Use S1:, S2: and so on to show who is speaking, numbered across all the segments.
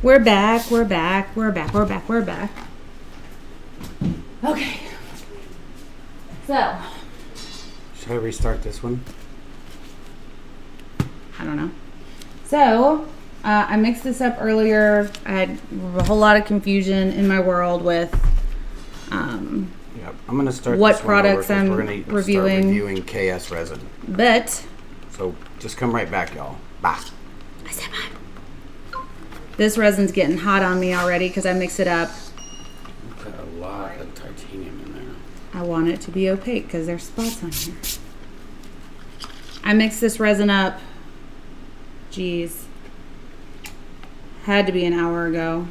S1: We're back. We're back. We're back. We're back. We're back. Okay. So.
S2: Should I restart this one?
S1: I don't know. So, I mixed this up earlier. I had a whole lot of confusion in my world with
S2: Yep. I'm going to start
S1: what
S2: this
S1: products
S2: one over
S1: I'm
S2: we're going to
S1: reviewing.
S2: start reviewing KS resin.
S1: But
S2: So just come right back, y'all. Bye.
S1: I said bye. This resin's getting hot on me already because I mix it up.
S2: Got a lot of titanium in there.
S1: I want it to be opaque because there's spots on here. I mixed this resin up. Geez. Had to be an hour ago.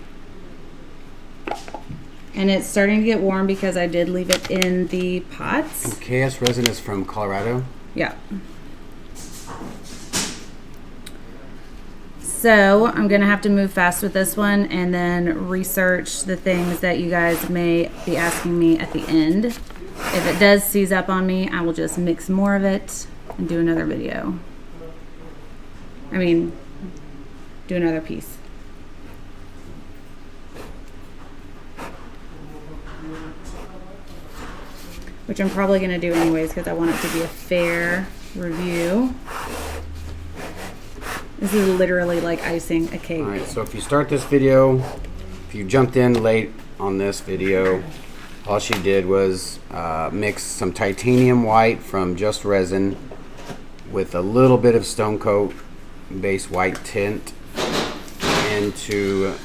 S1: And it's starting to get warm because I did leave it in the pots.
S2: And KS resin is from Colorado?
S1: Yeah. So I'm going to have to move fast with this one and then research the things that you guys may be asking me at the end. If it does seize up on me, I will just mix more of it and do another video. I mean, do another piece. Which I'm probably going to do anyways because I want it to be a fair review. This is literally like icing a cake.
S2: Alright, so if you start this video, if you jumped in late on this video, all she did was mix some titanium white from Just Resin with a little bit of Stone Coat base white tint into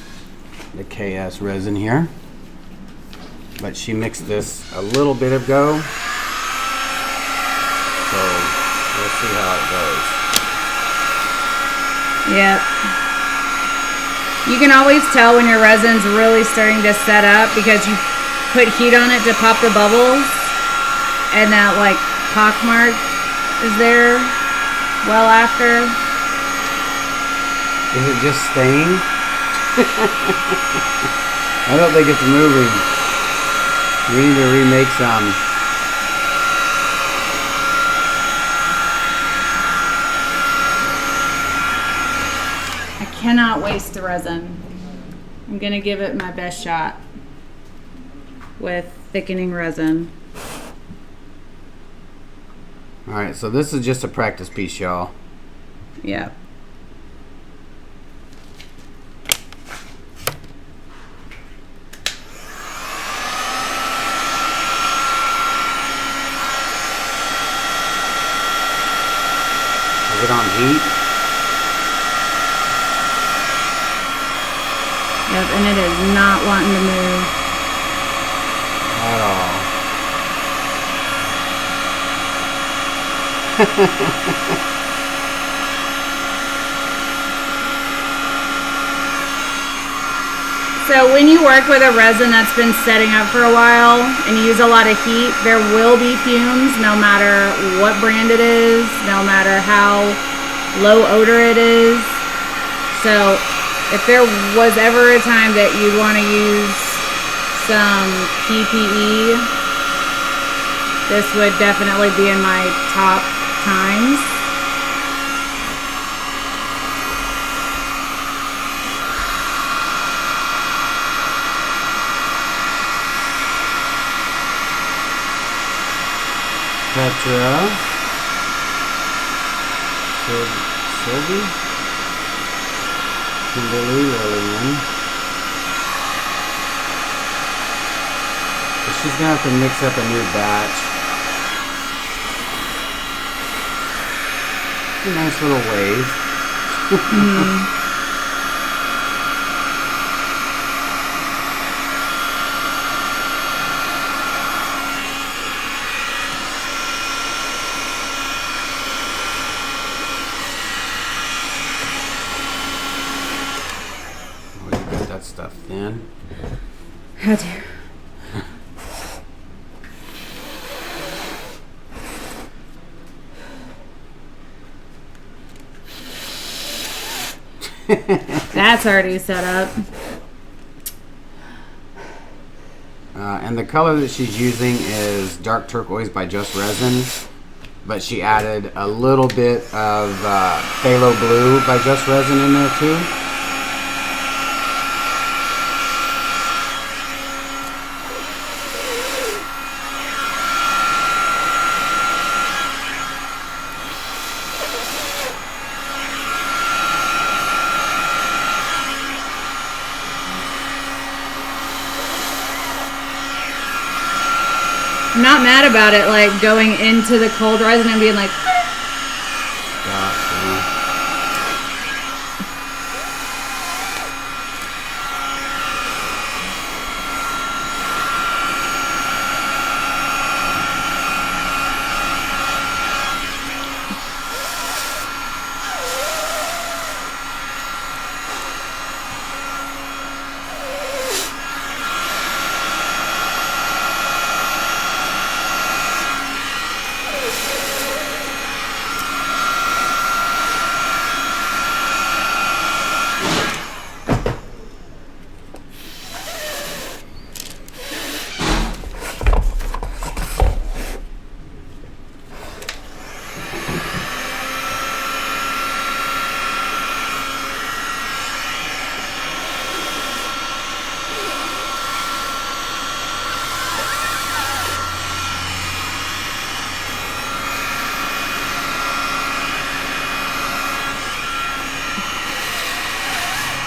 S2: the KS resin here. But she mixed this a little bit ago, so we'll see how it goes.
S1: Yep. You can always tell when your resin's really starting to set up because you put heat on it to pop the bubbles, and that like pock mark is there well after.
S2: Is it just staying? I don't think it's moving. We need to remake some.
S1: I cannot waste the resin. I'm gonna give it my best shot with thickening resin.
S2: Alright, so this is just a practice piece, y'all.
S1: Yep.
S2: Is it on heat?
S1: Yep, and it is not wanting to move.
S2: At all.
S1: So when you work with a resin that's been setting up for a while and you use a lot of heat, there will be fumes no matter what brand it is, no matter how low odor it is. So if there was ever a time that you'd want to use some PPE, this would definitely be in my top times.
S2: Petra. Sylvie. Kimberly, Lillian. So she's gonna have to mix up a new batch. A nice little wave. Stuff thin.
S1: How to. That's already set up.
S2: And the color that she's using is dark turquoise by Just Resin, but she added a little bit of phthalo blue by Just Resin in there too.
S1: I'm not mad about it, like going into the cold resin and being like,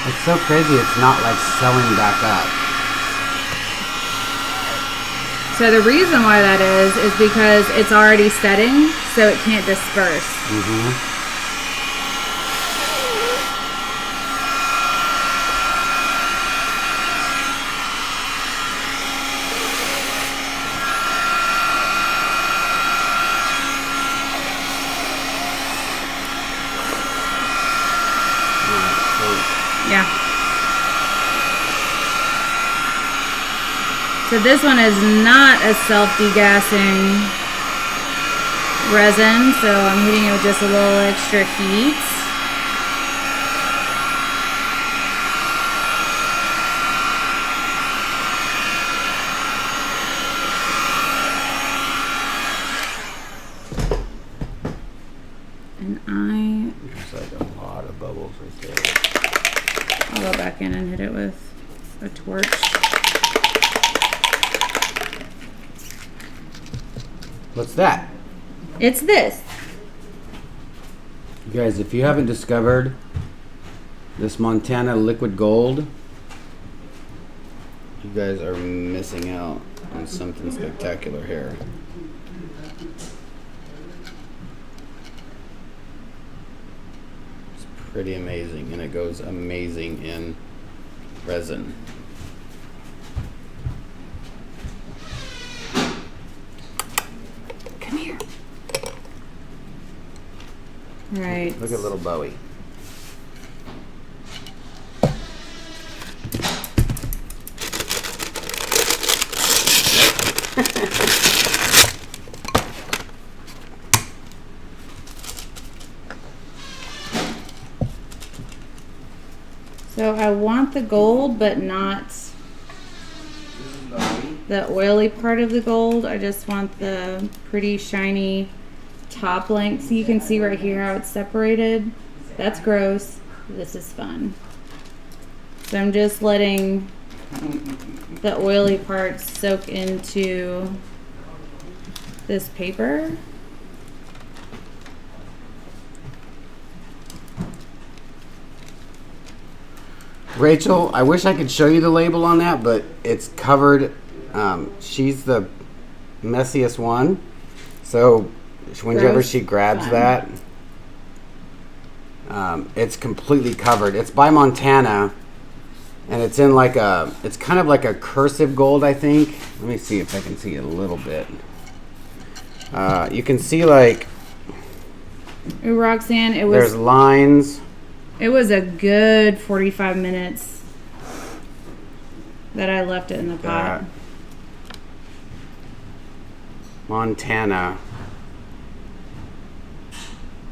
S2: It's so crazy it's not like selling back up.
S1: so the reason why that is because it's already setting, so it can't disperse.
S2: Mm-hmm.
S1: Yeah. So this one is not a self-degassing resin, so I'm hitting it with just a little extra heat. And
S2: There's like a lot of bubbles right there.
S1: I'll go back in and hit it with a torch.
S2: What's that?
S1: It's this.
S2: You guys, if you haven't discovered this Montana liquid gold, you guys are missing out on something spectacular here. It's pretty amazing, and it goes amazing in resin.
S1: Come here. Right.
S2: Look at little Bowie.
S1: So I want the gold, but not the oily part of the gold. I just want the pretty shiny top length. So you can see right here how it's separated. That's gross. This is fun. So I'm just letting the oily parts soak into this paper.
S2: Rachel, I wish I could show you the label on that, but it's covered. She's the messiest one. So whenever
S1: Gross.
S2: she grabs
S1: Fun.
S2: that, it's completely covered. It's by Montana, and it's in like it's kind of like a cursive gold, I think. Let me see if I can see it a little bit. You can see like
S1: Ooh, Roxanne,
S2: there's lines.
S1: it was a good 45 minutes that I left it in the pot.
S2: Montana.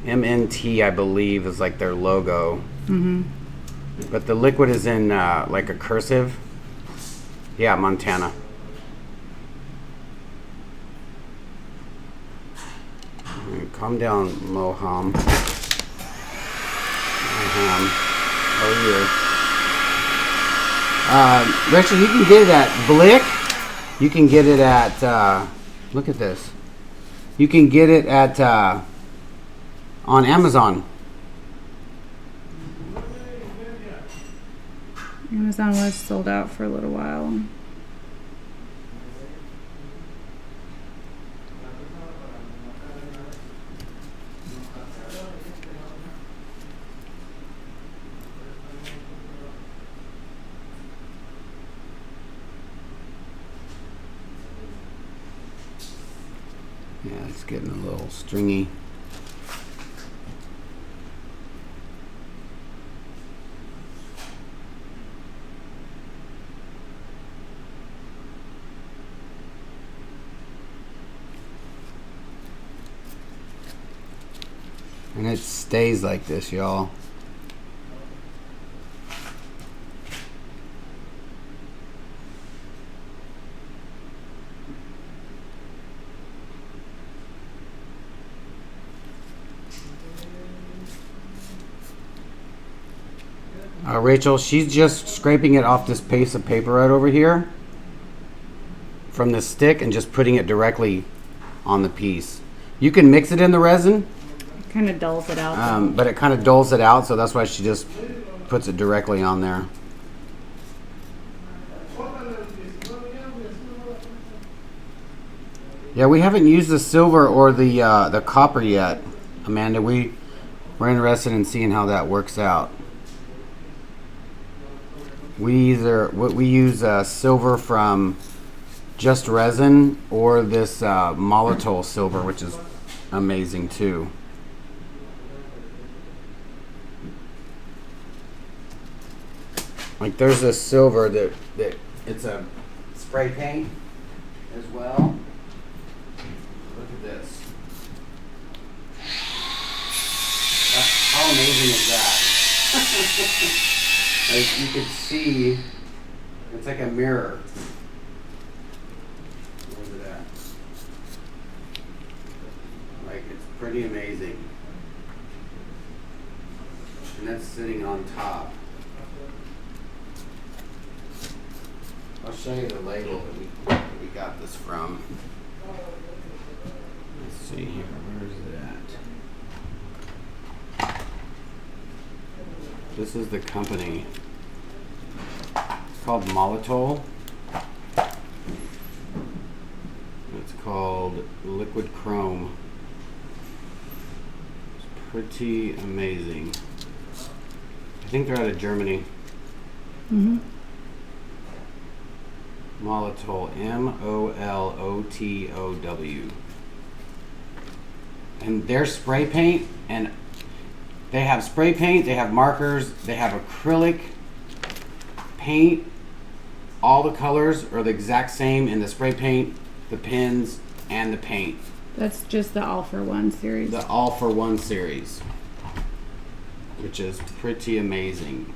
S2: MNT, I believe, is like their logo.
S1: Mm-hmm.
S2: But the liquid is in like a cursive. Yeah, Montana. Calm down, Moham. Oh, you. Rachel, you can get it at Blick. You can get it at, look at this. You can get it at, on Amazon.
S1: Amazon was sold out for a little while.
S2: It's getting a little stringy. And it stays like this, y'all. Rachel, she's just scraping it off this piece of paper right over here from the stick and just putting it directly on the piece. You can mix it in the resin.
S1: Kind of dulls it out.
S2: But it kind of dulls it out, so that's why she just puts it directly on there. Yeah, we haven't used the silver or the copper yet, Amanda. We're interested in seeing how that works out. We use silver from Just Resin or this Molotov silver, which is amazing too. Like there's this silver that it's a spray paint as well. Look at this. How amazing is that? Like you could see, it's like a mirror. Where's it at? Like it's pretty amazing. And that's sitting on top. I'll show you the label that we got this from. Let's see here, where is it at? This is the company. It's called Molotov. It's called Liquid Chrome. It's pretty amazing. I think they're out of Germany.
S1: Mm-hmm.
S2: Molotov, Molotw. And their spray paint, and they have spray paint, they have markers, they have acrylic paint. All the colors are the exact same in the spray paint, the pens, and the paint.
S1: That's just the All for One series.
S2: The All for One series, which is pretty amazing.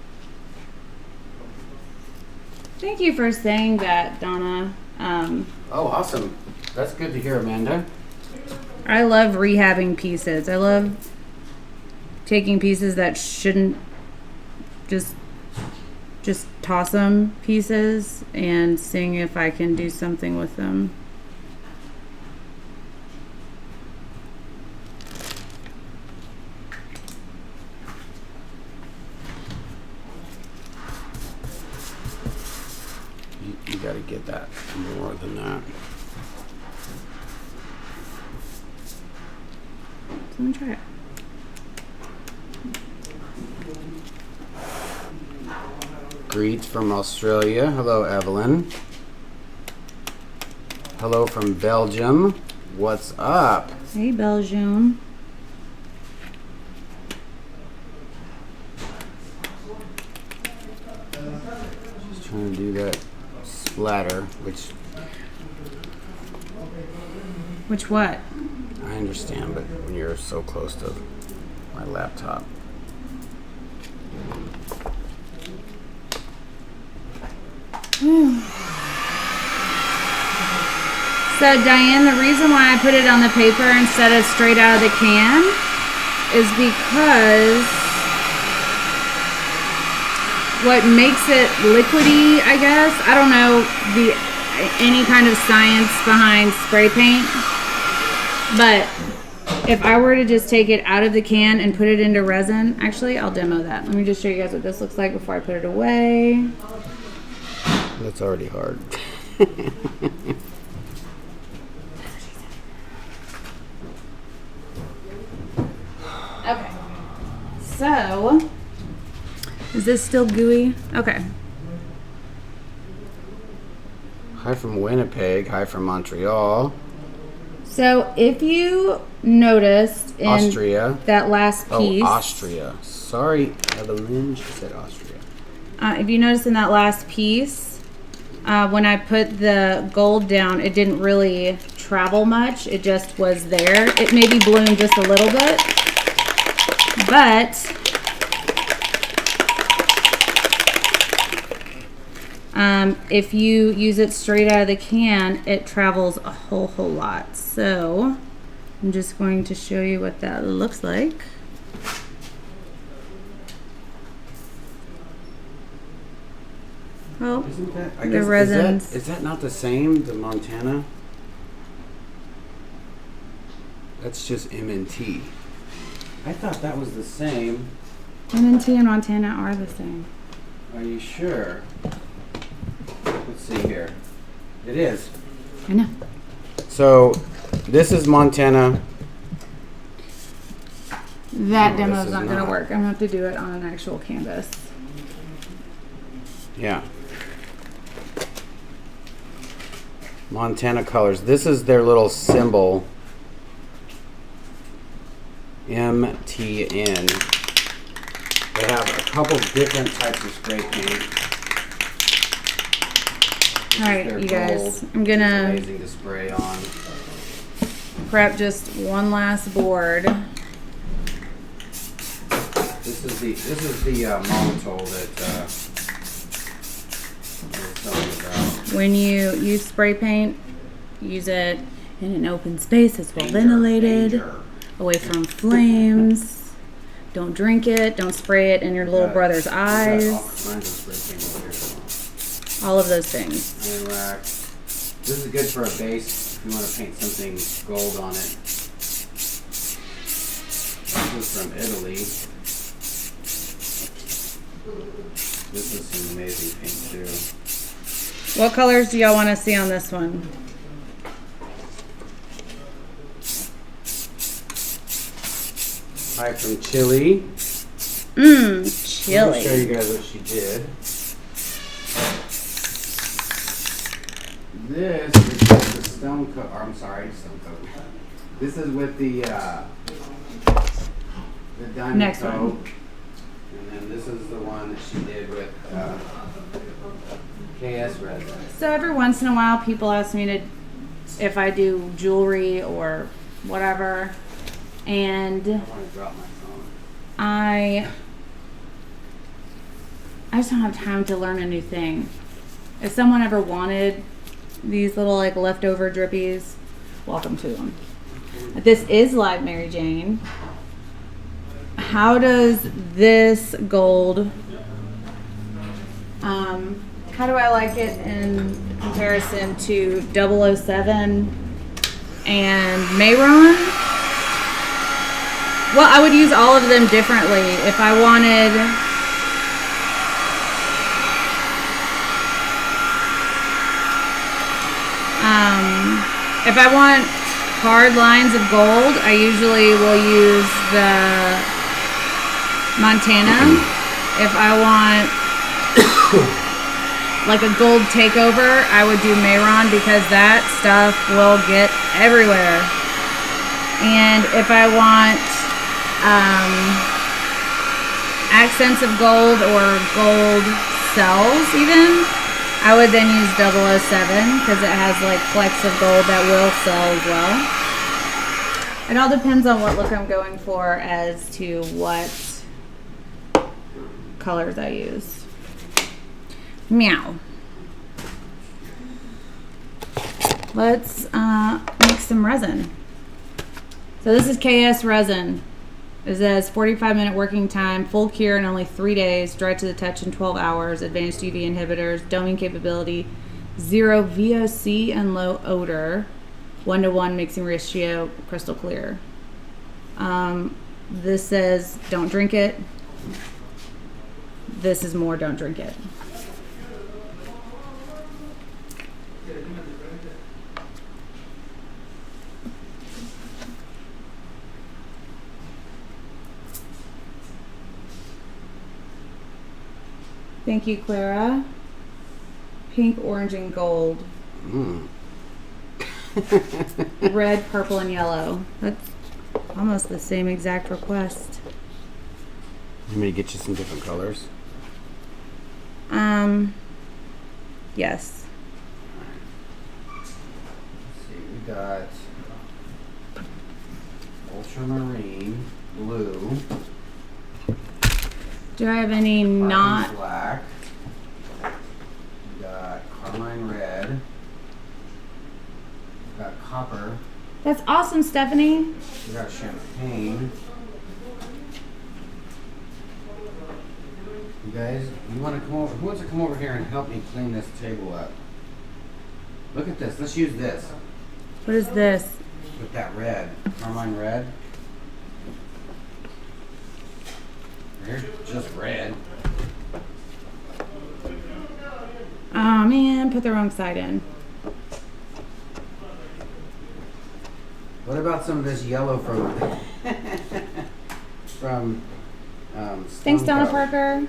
S1: Thank you for saying that, Donna.
S2: Oh, awesome. That's good to hear, Amanda.
S1: I love rehabbing pieces. I love taking pieces that shouldn't just toss them pieces and seeing if I can do something with them.
S2: You got to get that more than that.
S1: So let me try it.
S2: Greets from Australia. Hello, Evelyn. Hello from Belgium. What's up?
S1: Hey, Belgium.
S2: Just trying to do that splatter, which
S1: what?
S2: I understand, but when you're so close to my laptop.
S1: So Diane, the reason why I put it on the paper instead of straight out of the can is because what makes it liquidy, I guess, I don't know any kind of science behind spray paint, but if I were to just take it out of the can and put it into resin, actually I'll demo that. Let me just show you guys what this looks like before I put it away.
S2: That's already hard.
S1: Okay. So, is this still gooey? Okay.
S2: Hi from Winnipeg. Hi from Montreal.
S1: So if you noticed in
S2: Austria.
S1: that last piece.
S2: Oh, Austria. Sorry, Evelyn, she said Austria.
S1: If you notice in that last piece, when I put the gold down, it didn't really travel much. It just was there. It maybe bloomed just a little bit. But if you use it straight out of the can, it travels a whole lot. So I'm just going to show you what that looks like. Oh,
S2: Isn't that, I
S1: the
S2: guess,
S1: resins.
S2: is that not the same, the Montana? That's just M&T. I thought that was the same.
S1: M&T and Montana are the same.
S2: Are you sure? Let's see here. It is.
S1: I know.
S2: So, this is Montana.
S1: That
S2: No,
S1: demo
S2: this
S1: is
S2: is
S1: not going to
S2: not.
S1: work. I'm going to have to do it on an actual canvas.
S2: Yeah. Montana colors. This is their little symbol. MTN. They have a couple different types of spray paint.
S1: All right, you guys. I'm going to
S2: amazing to spray on.
S1: prep just one last board.
S2: This is the monotol that I was telling you about.
S1: When you use spray paint, use it in an open space that's well
S2: Danger,
S1: ventilated,
S2: danger.
S1: away from flames. Don't drink it. Don't spray it in your little brother's
S2: We've got
S1: eyes.
S2: all kinds of spray paint over here.
S1: All of those things.
S2: Iron wax. This is good for a base if you want to paint something gold on it. This is from Italy. This is some amazing paint too.
S1: What colors do y'all want to see on this one?
S2: Hi from Chile.
S1: Mmm,
S2: I'll
S1: chili.
S2: show you guys what she did. This is with the stone coat. Or I'm sorry, stone coat. This is with the diamond
S1: Next
S2: coat.
S1: one.
S2: And then this is the one that she did with KS resin.
S1: So every once in a while, people ask me if I do jewelry or whatever, and
S2: I want to drop my phone.
S1: I just don't have time to learn a new thing. If someone ever wanted these little like leftover drippies, welcome to them. This is live Mary Jane. How does this gold, how do I like it in comparison to 007 and Mayron? Well, I would use all of them differently. If I wanted, if I want hard lines of gold, I usually will use the Montana. If I want like a gold takeover, I would do Mayron because that stuff will get everywhere. And if I want accents of gold or gold cells even, I would then use 007 because it has like flecks of gold that will sell as well. It all depends on what look I'm going for as to what colors I use. Meow. Let's make some resin. So this is KS resin. It says 45-minute working time, full cure in only 3 days, dry to the touch in 12 hours, advanced UV inhibitors, doming capability, 0 VOC and low odor, 1:1 mixing ratio, crystal clear. This says don't drink it. This is more don't drink it. Thank you, Clara. Pink, orange, and gold. Red, purple, and yellow. That's almost the same exact request.
S2: Want me to get you some different colors?
S1: Yes.
S2: Let's see, we got ultramarine, blue.
S1: Do I have any not?
S2: Black. We got carmine red. We got copper.
S1: That's awesome, Stephanie.
S2: We got champagne. You guys, you want to come over? Who wants to come over here and help me clean this table up? Look at this. Let's use this
S1: What is this?
S2: with that red, carmine red. Here's just red.
S1: Oh man, put the wrong side in.
S2: What about some of this yellow from
S1: Thanks, Donna
S2: Stone
S1: Parker.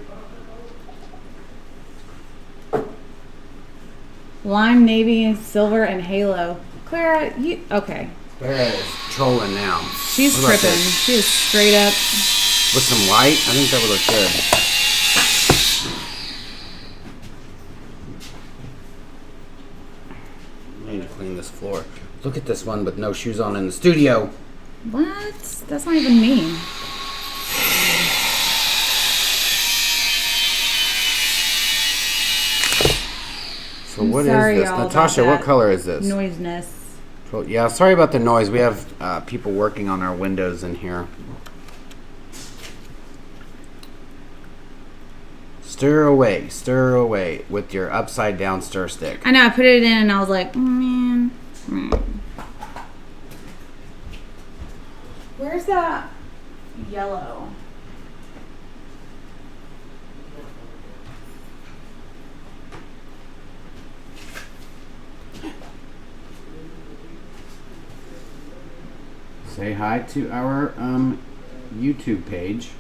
S1: Lime, navy, silver, and halo. Clara, you okay?
S2: Clara is trolling now.
S1: She's
S2: What about
S1: tripping.
S2: this?
S1: She is straight up.
S2: With some white, I think that would look good. I need to clean this floor. Look at this one with no shoes on in the studio.
S1: What? That's not even me.
S2: So what is
S1: sorry,
S2: this?
S1: y'all, about
S2: Natasha, what
S1: that
S2: color is this?
S1: Noisiness.
S2: Yeah, sorry about the noise. We have people working on our windows in here. Stir away with your upside down stir stick.
S1: I know. I put it in and I was like, man. Where's that yellow?
S2: Say hi to our YouTube page.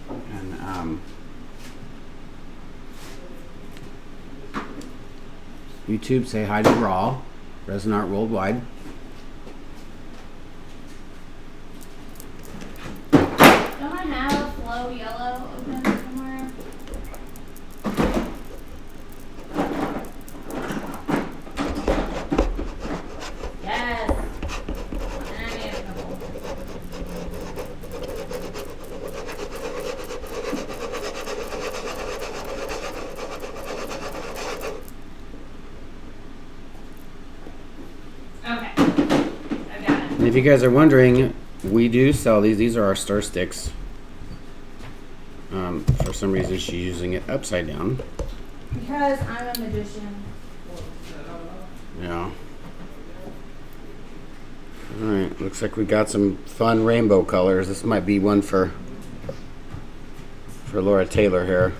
S2: And YouTube, say hi to Raw, Resin Art Worldwide.
S1: Don't I have a flow yellow open somewhere? Yes. I need a couple. Okay. I got it.
S2: And if you guys are wondering, we do sell these. These are our stir sticks. For some reason, she's using it upside down.
S1: Because I'm a magician.
S2: Yeah. All right. Looks like we got some fun rainbow colors. This might be one for Laura Taylor here.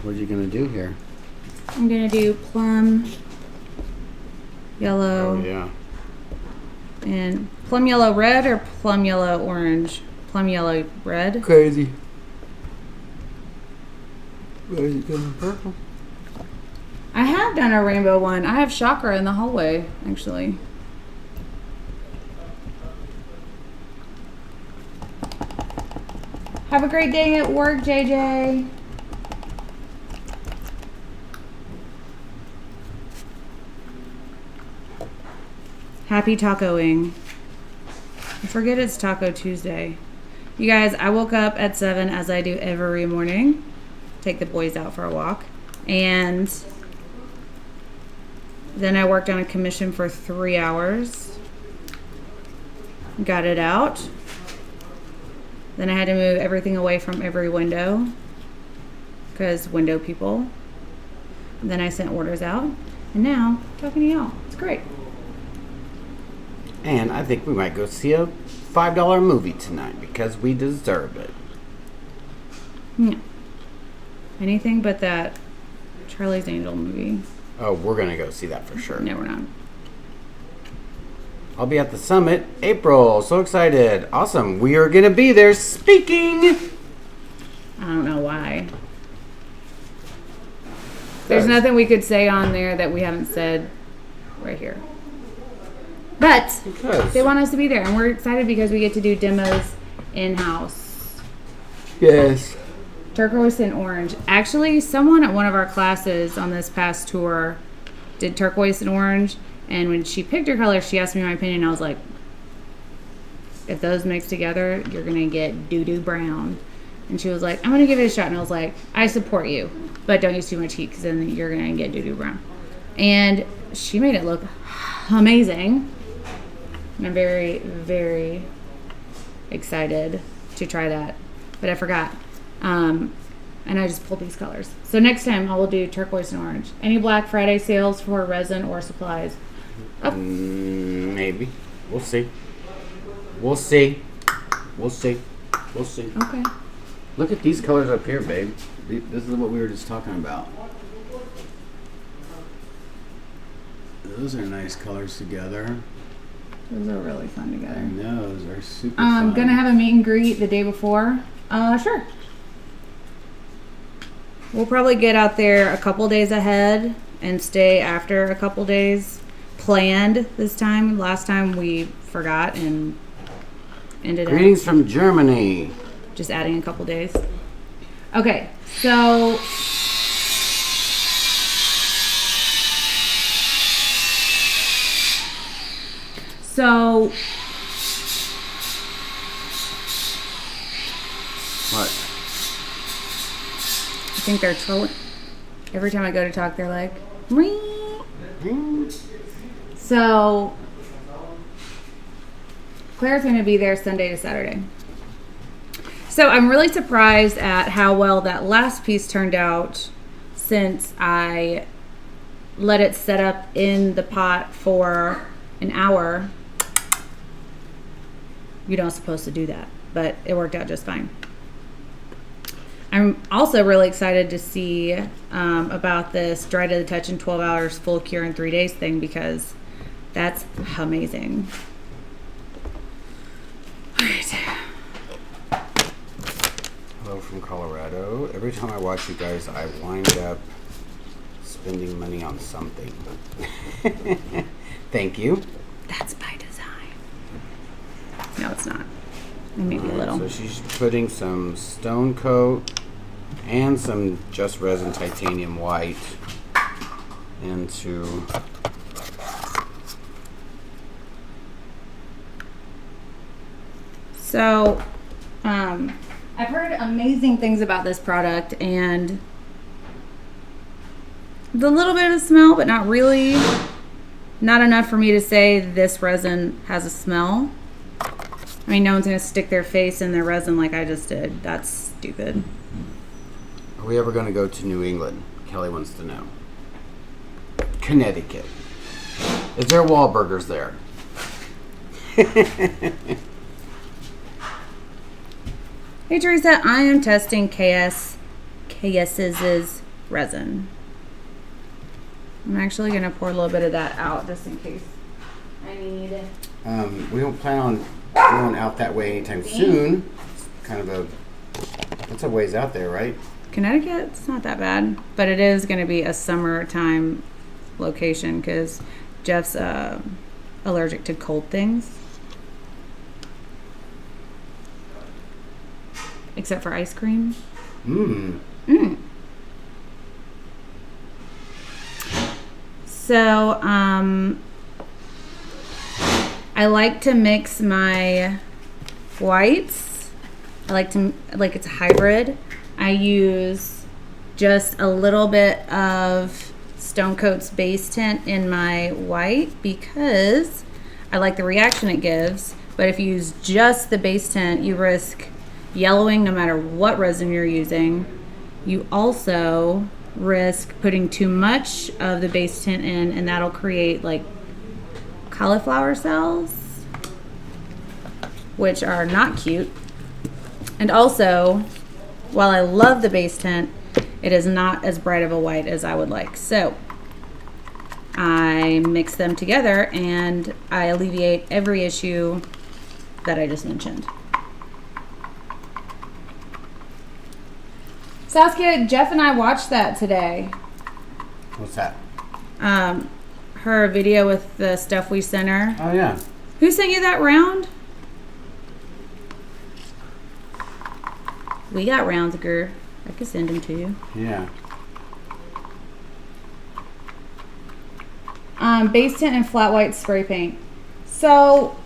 S2: What are you gonna do here?
S1: I'm gonna do plum, yellow,
S2: Oh yeah.
S1: and plum yellow red or plum yellow orange? Plum yellow red.
S2: Crazy. Where is it going purple?
S1: I have done a rainbow one. I have chakra in the hallway, actually. Have a great day at work, JJ. Happy tacoing. I forget it's Taco Tuesday. You guys, I woke up at 7 as I do every morning. Take the boys out for a walk. And then I worked on a commission for 3 hours. Got it out. Then I had to move everything away from every window because window people. And then I sent orders out. And now, talking to y'all. It's great.
S2: And I think we might go see a $5 movie tonight because we deserve it.
S1: Yeah. Anything but that Charlie's Angel movie.
S2: Oh, we're gonna go see that for sure.
S1: No, we're not.
S2: I'll be at the summit April. So excited. Awesome. We are gonna be there speaking.
S1: I don't know why. There's nothing we could say on there that we haven't said right here. But they want us to be there, and we're excited because we get to do demos in-house.
S2: Yes.
S1: Turquoise and orange. Actually, someone at one of our classes on this past tour did turquoise and orange, and when she picked her color, she asked me my opinion. I was like, if those mix together, you're going to get doo-doo brown. And she was like, I'm going to give it a shot. And I was like, I support you, but don't use too much heat because then you're going to get doo-doo brown. And she made it look amazing. And I'm very, very excited to try that. But I forgot. And I just pulled these colors. So next time I will do turquoise and orange. Any Black Friday sales for resin or supplies? Oh.
S2: Maybe. We'll see. We'll see. We'll see. We'll see.
S1: Okay.
S2: Look at these colors up here, babe. This is what we were just talking about. Those are nice colors together.
S1: Those are really fun together.
S2: I know, those are super fun.
S1: I'm gonna have a meet and greet the day before. Sure. We'll probably get out there a couple days ahead and stay after a couple days. Planned this time. Last time we forgot and ended up
S2: Greetings from Germany.
S1: just adding a couple days. Okay, so
S2: What?
S1: I think they're trolling. Every time I go to talk, they're like, ring. So Claire's going to be there Sunday to Saturday. So I'm really surprised at how well that last piece turned out since I let it set up in the pot for an hour. You're not supposed to do that, but it worked out just fine. I'm also really excited to see about this dry to the touch in 12 hours, full cure in 3 days thing, because that's amazing. All right.
S2: Hello from Colorado. Every time I watch you guys, I wind up spending money on something. Thank you.
S1: That's by design. No, it's not. Maybe a little.
S2: So she's putting some stone coat and some just resin titanium white into
S1: So, I've heard amazing things about this product, and the little bit of a smell, but not really, not enough for me to say this resin has a smell. I mean, no one's going to stick their face in their resin like I just did. That's stupid.
S2: Are we ever going to go to New England? Kelly wants to know. Connecticut. Is there Wahlburgers there?
S1: Hey Teresa, I am testing KS's resin. I'm actually going to pour a little bit of that out just in case I need it.
S2: We don't plan on going out that way anytime soon. It's kind of that's a ways out there, right?
S1: Connecticut, it's not that bad, but it is going to be a summertime location because Jeff's allergic to cold things. Except for ice cream. So, I like to mix my whites. Like it's a hybrid. I use just a little bit of Stone Coat's base tint in my white because I like the reaction it gives. But if you use just the base tint, you risk yellowing no matter what resin you're using. You also risk putting too much of the base tint in, and that'll create like cauliflower cells, which are not cute. And also, while I love the base tint, it is not as bright of a white as I would like. So I mix them together and I alleviate every issue that I just mentioned. Saskia, Jeff and I watched that today.
S2: What's that?
S1: Her video with the stuff we sent her.
S2: Oh, yeah.
S1: Who sent you that round? We got rounds, girl. I could send them to you.
S2: Yeah.
S1: Base tint and flat white spray paint. So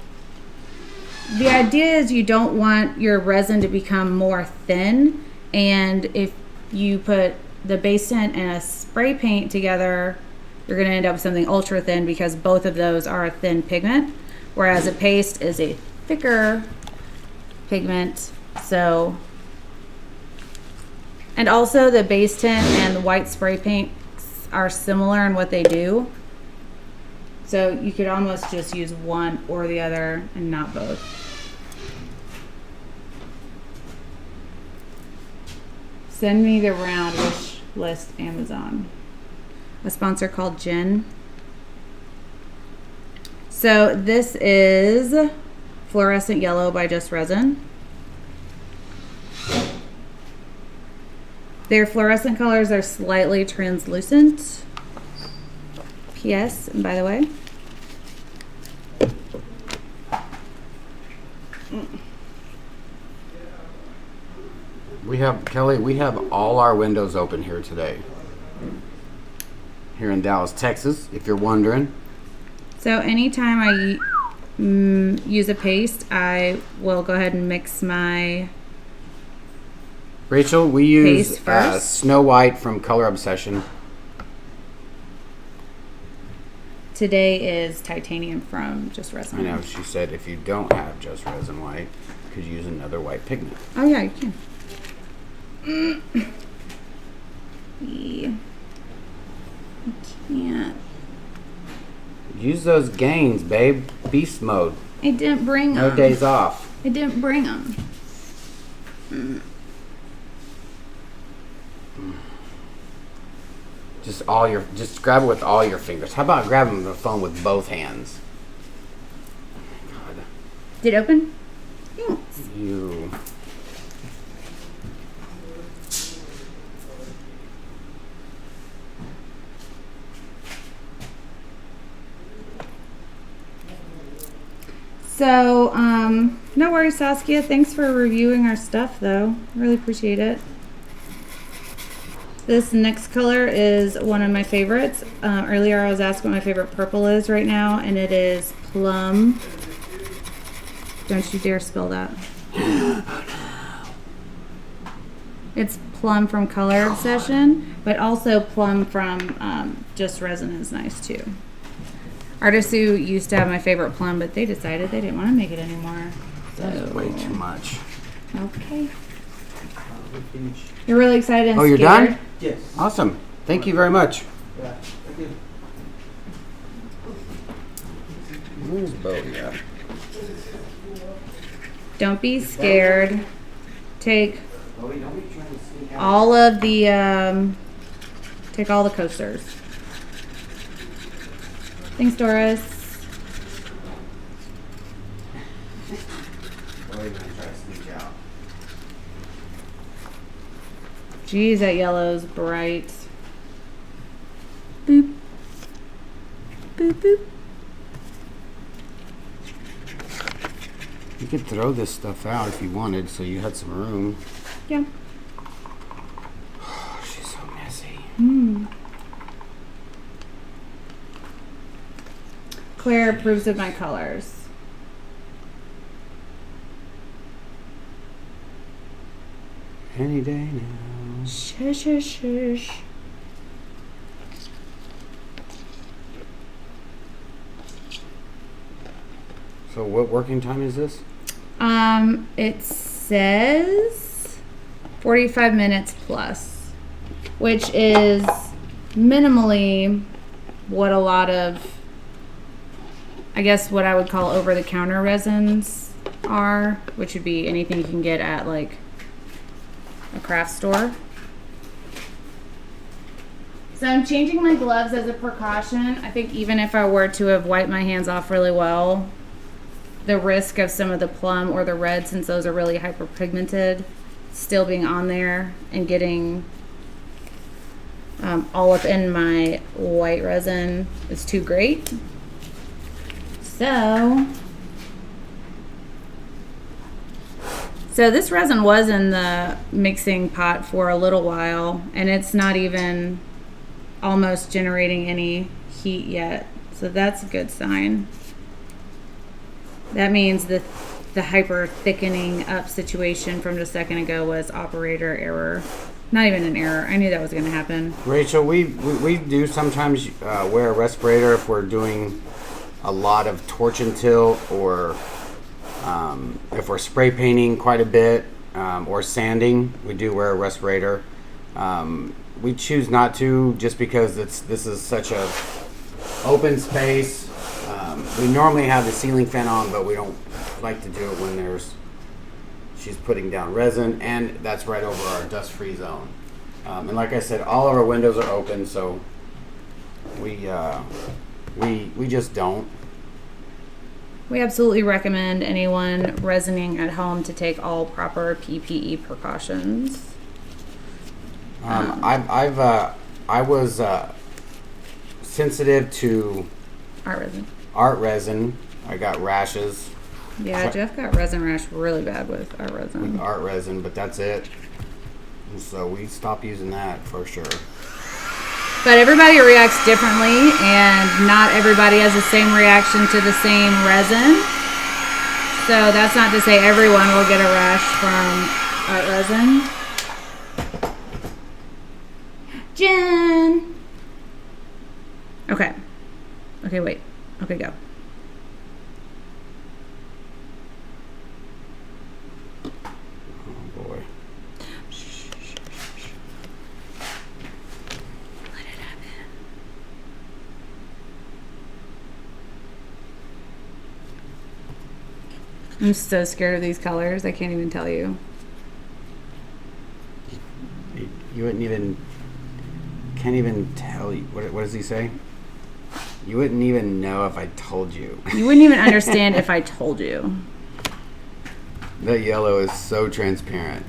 S1: the idea is you don't want your resin to become more thin, and if you put the base tint and a spray paint together, you're going to end up with something ultra thin because both of those are a thin pigment, whereas a paste is a thicker pigment. So, and also the base tint and the white spray paint are similar in what they do. So you could almost just use one or the other and not both. Send me the round wish list Amazon. A sponsor called Jen. So this is Fluorescent Yellow by Just Resin. Their fluorescent colors are slightly translucent. P.S. And by the way,
S2: Kelly, we have all our windows open here today. Here in Dallas, Texas, if you're wondering.
S1: so anytime I use a paste, I will go ahead and mix my
S2: Rachel, we use
S1: Paste first.
S2: Snow White from Color Obsession.
S1: Today is Titanium from Just Resin.
S2: I know, she said if you don't have Just Resin White, you could use another white pigment.
S1: Oh yeah, you can. Yeah. I can't.
S2: Use those gains, babe. Beast mode.
S1: I didn't bring them.
S2: No days off.
S1: I didn't bring them.
S2: Just grab it with all your fingers. How about grabbing the phone with both hands? God,
S1: Did it open? Thanks.
S2: you.
S1: So, no worries, Saskia. Thanks for reviewing our stuff, though. Really appreciate it. This next color is one of my favorites. Earlier I was asked what my favorite purple is right now, and it is Plum. Don't you dare spill that. It's Plum from Color Obsession, but also Plum from Just Resin is nice too. Artisu used to have my favorite Plum, but they decided they didn't want to make it anymore.
S2: That's
S1: So
S2: way too much.
S1: okay. You're really excited and
S2: Oh, you're
S1: scared?
S2: done?
S3: Yes.
S2: Awesome. Thank you very much.
S3: Yeah. Thank you.
S2: Where's Bodie at?
S1: Don't be scared. Take
S2: Bodie, don't be trying to sneak out.
S1: all of the take all the coasters. Thanks, Doris.
S2: Bodie's gonna try to sneak out.
S1: Geez, that yellow's bright. Boop. Boop, boop.
S2: You could throw this stuff out if you wanted, so you had some room.
S1: Yeah.
S2: Oh, she's so messy.
S1: Claire approves of my colors.
S2: Any day now.
S1: Shush, shush, shush.
S2: So what working time is this?
S1: It says 45 minutes plus, which is minimally what a lot of, I guess what I would call over-the-counter resins are, which would be anything you can get at like a craft store. So I'm changing my gloves as a precaution. I think even if I were to have wiped my hands off really well, the risk of some of the plum or the red, since those are really hyperpigmented, still being on there and getting all up in my white resin is too great. So this resin was in the mixing pot for a little while, and it's not even almost generating any heat yet. So that's a good sign. That means the hyper thickening up situation from just a second ago was operator error. Not even an error. I knew that was going to happen.
S2: Rachel, we do sometimes wear a respirator if we're doing a lot of torch and tilt, or if we're spray painting quite a bit, or sanding. We do wear a respirator. We choose not to, just because this is such a open space. We normally have the ceiling fan on, but we don't like to do it when she's putting down resin, and that's right over our dust-free zone. And like I said, all of our windows are open, so we just don't.
S1: We absolutely recommend anyone resining at home to take all proper PPE precautions.
S2: I was sensitive to art resin. I got rashes.
S1: Yeah, Jeff got resin rash really bad with art resin.
S2: With art resin, but that's it. And so we stopped using that for sure.
S1: But everybody reacts differently, and not everybody has the same reaction to the same resin. So that's not to say everyone will get a rash from art resin. Jen! Okay. Okay, wait. Okay, go.
S2: Oh boy.
S1: Let it happen. I'm so scared of these colors. I can't even tell you.
S2: You wouldn't even... Can't even tell you. What does he say? You wouldn't even know if I told you.
S1: You wouldn't even understand if I told you.
S2: That yellow is so transparent.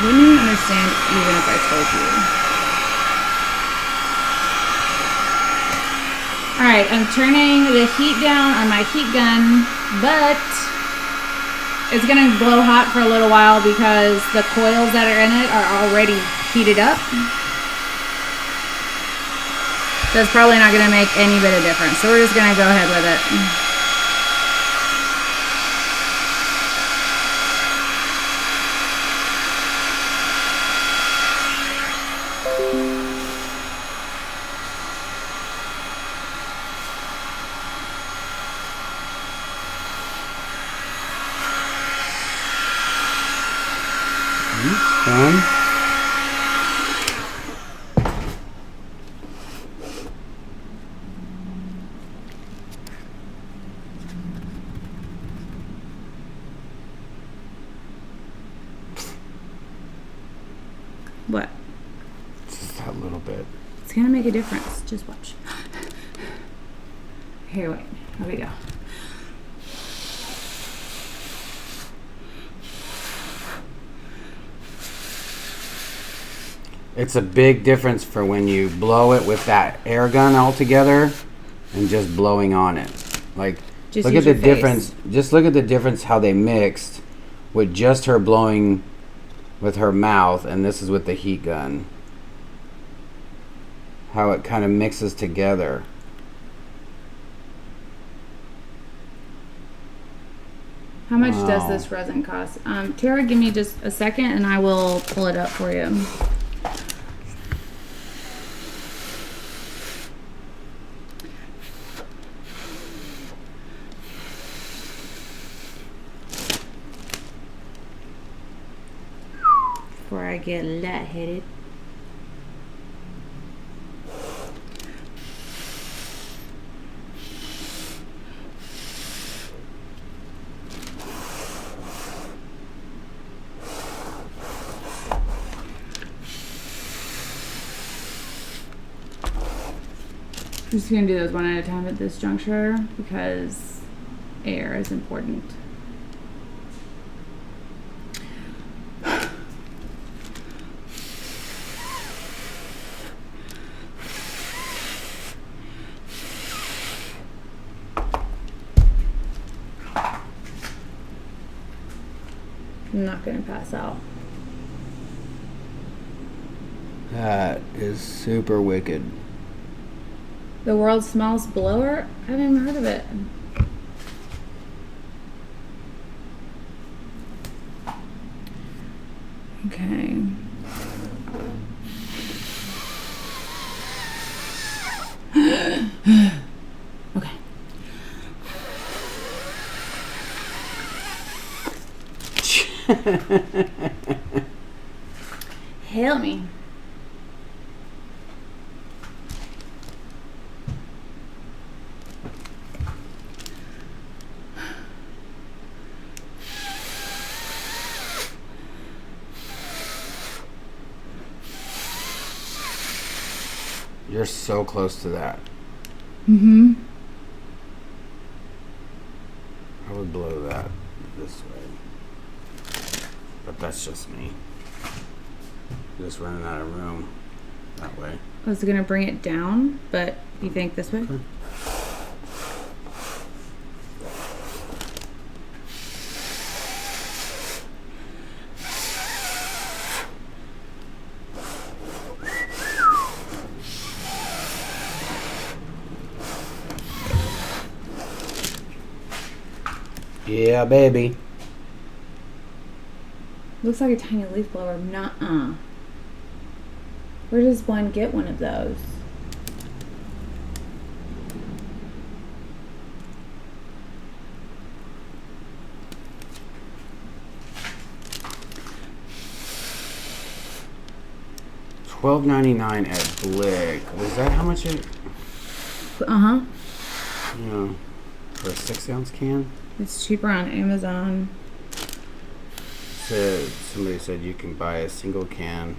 S1: Wouldn't even understand even if I told you. Alright, I'm turning the heat down on my heat gun, but it's going to blow hot for a little while because the coils that are in it are already heated up. So it's probably not going to make any bit of difference. So we're just going to go ahead with it.
S2: Done.
S1: What?
S2: Just a little bit.
S1: It's going to make a difference. Just watch. Here, wait. Here we go.
S2: It's a big difference for when you blow it with that air gun all together and just blowing on it. Like,
S1: Just
S2: look
S1: use
S2: at the
S1: your face.
S2: difference. Just look at the difference how they mixed with just her blowing with her mouth, and this is with the heat gun. How it kind of mixes together.
S1: How much does
S2: Wow.
S1: this resin cost? Tara, give me just a second and I will pull it up for you. Before I get lightheaded. I'm just gonna do those one at a time at this juncture because air is important. I'm not gonna pass out.
S2: That is super wicked.
S1: The world's smallest blower? I haven't even heard of it. Okay. Okay. Help me.
S2: You're so close to that.
S1: Mm-hmm.
S2: I would blow that this way. But that's just me. Just running out of room that way.
S1: I was gonna bring it down, but you think this way?
S2: Okay. Yeah, baby.
S1: Looks like a tiny leaf blower. Nuh-uh. Where does one get one of those?
S2: $12.99 at Blick. Was that how much it?
S1: Uh-huh.
S2: Yeah. For a 6-ounce can?
S1: It's cheaper on Amazon.
S2: Somebody said you can buy a single can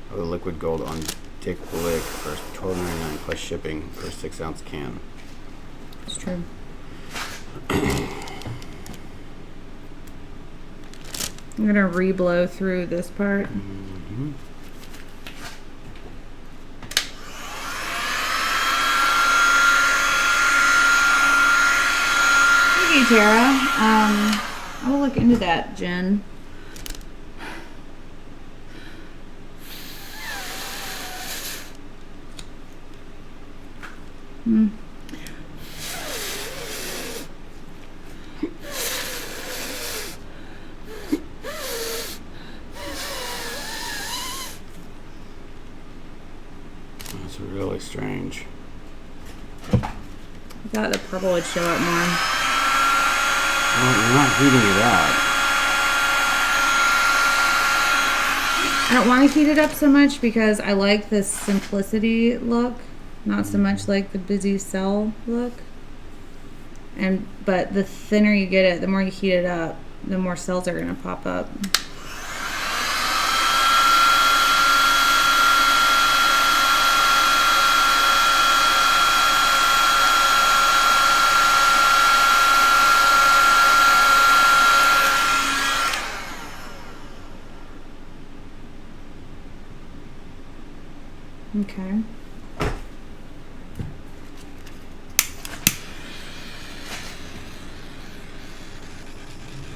S2: of the liquid gold on Dick Blick for $12.99 plus shipping for a 6-ounce can.
S1: It's true. I'm gonna re-blow through this part.
S2: Mm-hmm.
S1: Thank you, Tara. I will look into that, Jen.
S2: That's really strange.
S1: I thought the purple would show up more.
S2: Well, you're not heating it up.
S1: I don't want to heat it up so much because I like the simplicity look, not so much like the busy cell look. But the thinner you get it, the more you heat it up, the more cells are going to pop up. Okay.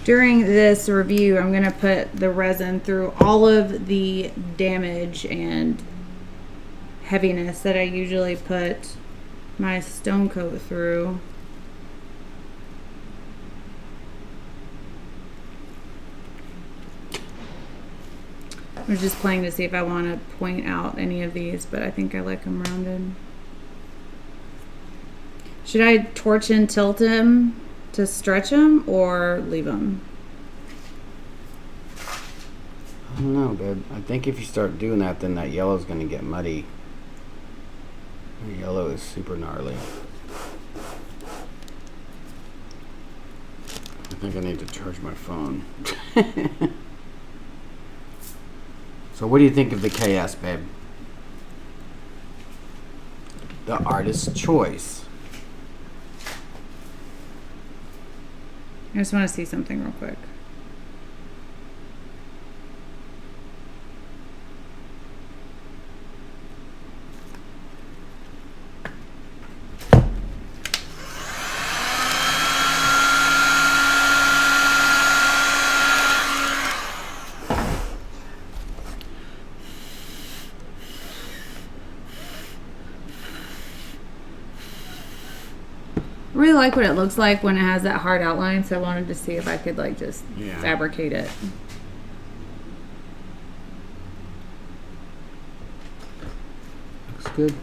S1: During this review, I'm going to put the resin through all of the damage and heaviness that I usually put my stone coat through. I'm just playing to see if I want to point out any of these, but I think I like them rounded. Should I torch and tilt them to stretch them or leave them?
S2: I don't know, babe. I think if you start doing that, then that yellow's going to get muddy. The yellow is super gnarly. I think I need to charge my phone. So what do you think of the KS, babe? the artist's choice.
S1: I just want to see something real quick. I really like what it looks like when it has that hard outline, so I wanted to see if I could like just fabricate it.
S2: Looks good.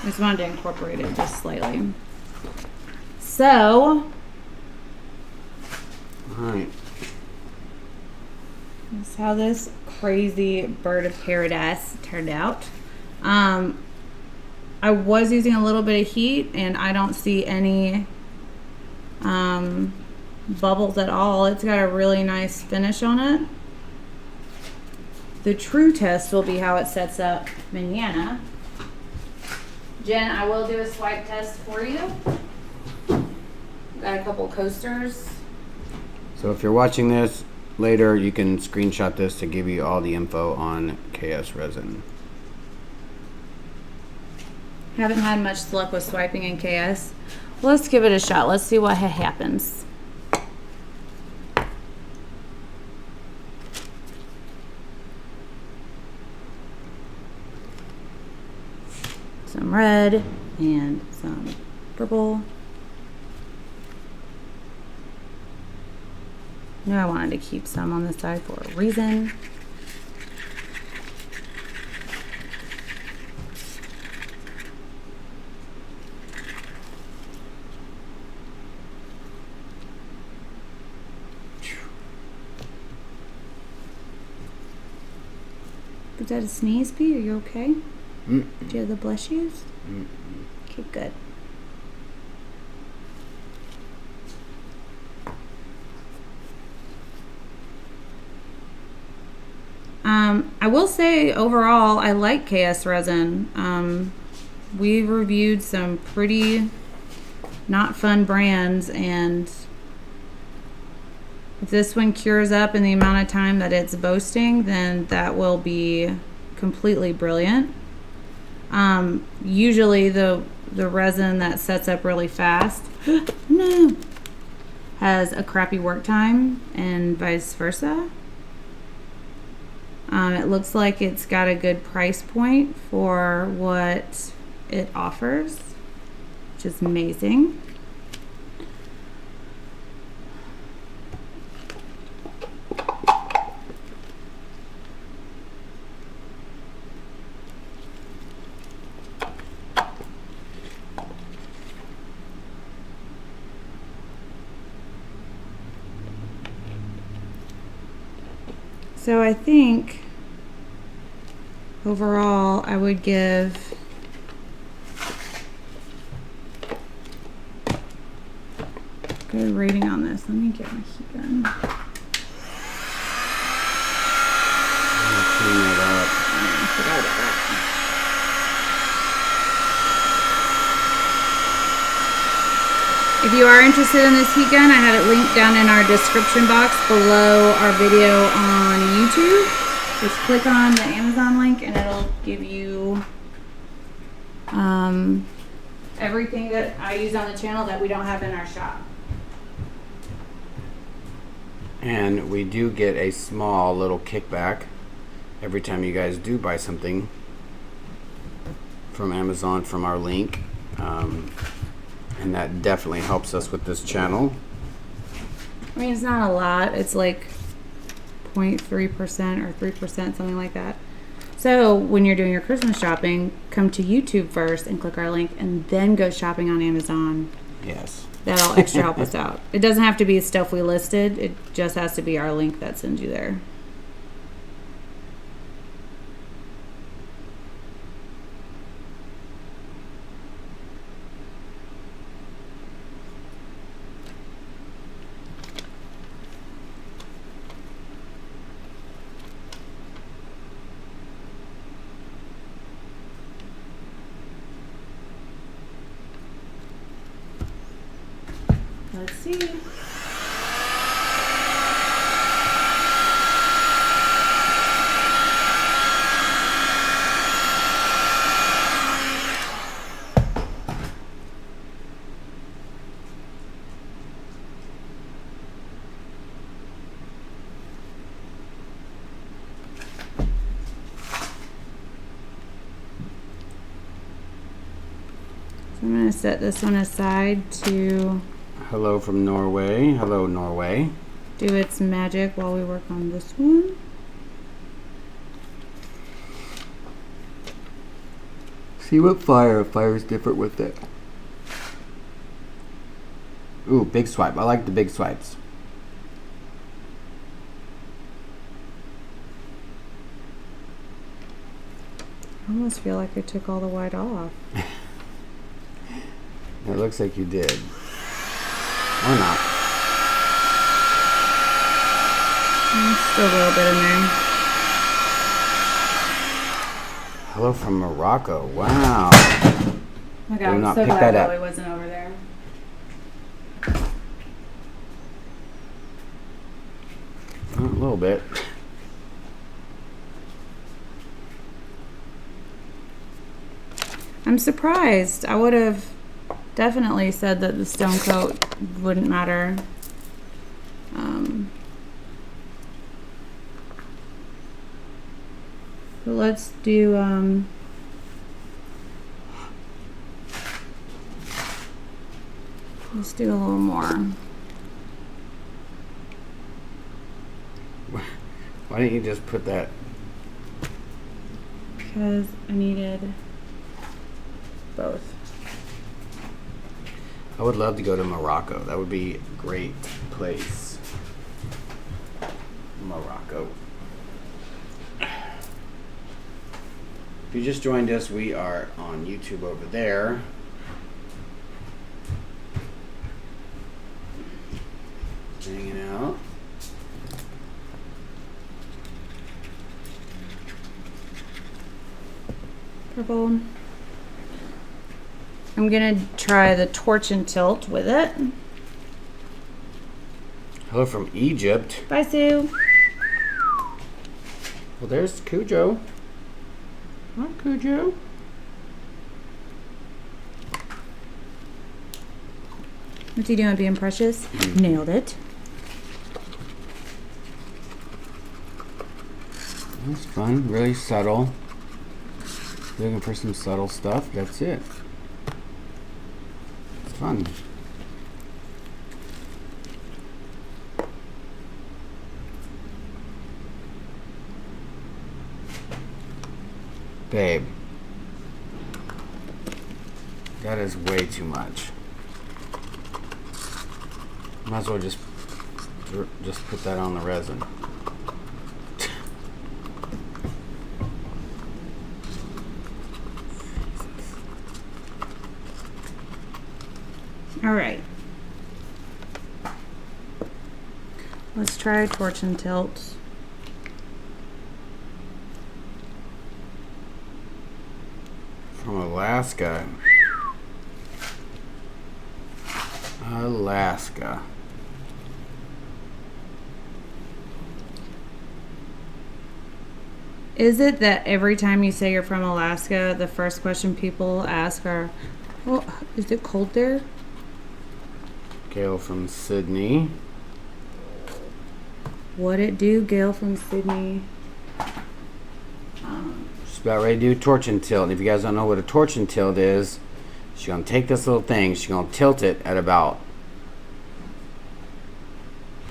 S1: I just wanted to incorporate it just slightly. So,
S2: Alright.
S1: that's how this crazy bird of paradise turned out. I was using a little bit of heat and I don't see any bubbles at all. It's got a really nice finish on it. The true test will be how it sets up mañana. Jen, I will do a swipe test for you. Got a couple coasters.
S2: So if you're watching this later, you can screenshot this to give you all the info on KS Resin.
S1: Haven't had much luck with swiping in KS. Well, let's give it a shot. Let's see what happens. Some red and some purple. Knew I wanted to keep some on this side for a reason. Was that a sneeze, P? Are you okay? Do you have the blushes? Okay, good. I will say overall, I like KS Resin. We reviewed some pretty not fun brands, and if this one cures up in the amount of time that it's boasting, then that will be completely brilliant. Usually the resin that sets up really fast no, has a crappy work time and vice versa. It looks like it's got a good price point for what it offers, which is amazing. So I think overall I would give good rating on this. Let me get my heat gun.
S2: Clean that up.
S1: I forgot about that. If you are interested in this heat gun, I have it linked down in our description box below our video on YouTube. Just click on the Amazon link and it'll give you everything that I use on the channel that we don't have in our shop.
S2: And we do get a small little kickback every time you guys do buy something from Amazon from our link. And that definitely helps us with this channel.
S1: I mean, it's not a lot. It's like 0.3% or 3%, something like that. So when you're doing your Christmas shopping, come to YouTube first and click our link and then go shopping on Amazon.
S2: Yes.
S1: That'll extra help us out. It doesn't have to be stuff we listed. It just has to be our link that sends you there. Let's see. I'm going to set this one aside to
S2: Hello from Norway. Hello, Norway.
S1: do its magic while we work on this one.
S2: See what fire. Fire's different with it. Ooh, big swipe. I like the big swipes.
S1: I almost feel like I took all the white off.
S2: It looks like you did. Or not.
S1: Still a little bit in there.
S2: Hello from Morocco. Wow.
S1: Oh my God,
S2: Do
S1: I'm
S2: not
S1: so
S2: pick
S1: glad
S2: that up.
S1: Lily wasn't over there.
S2: A little bit.
S1: I'm surprised. I would have definitely said that the stone coat wouldn't matter. But let's do let's do a little more.
S2: Why didn't you just put that?
S1: Because I needed both.
S2: I would love to go to Morocco. That would be a great place. Morocco. If you just joined us, we are on YouTube over there. Hanging out.
S1: Purple. I'm gonna try the torch and tilt with it.
S2: Hello from Egypt.
S1: Bye, Sue.
S2: Well, there's Cujo. Hi, Cujo.
S1: What's he doing, being precious? Nailed it.
S2: That's fun. Really subtle. Looking for some subtle stuff. That's it. It's fun. Babe. That is way too much. Might as well just put that on the resin.
S1: All right. Let's try torch and tilt.
S2: From Alaska. Alaska.
S1: Is it that every time you say you're from Alaska, the first question people ask are, "Oh, is it cold there?"
S2: Gail from Sydney.
S1: What it do, Gail from Sydney?
S2: She's about ready to do torch and tilt. And if you guys don't know what a torch and tilt is, she's going to take this little thing, she's going to tilt it at about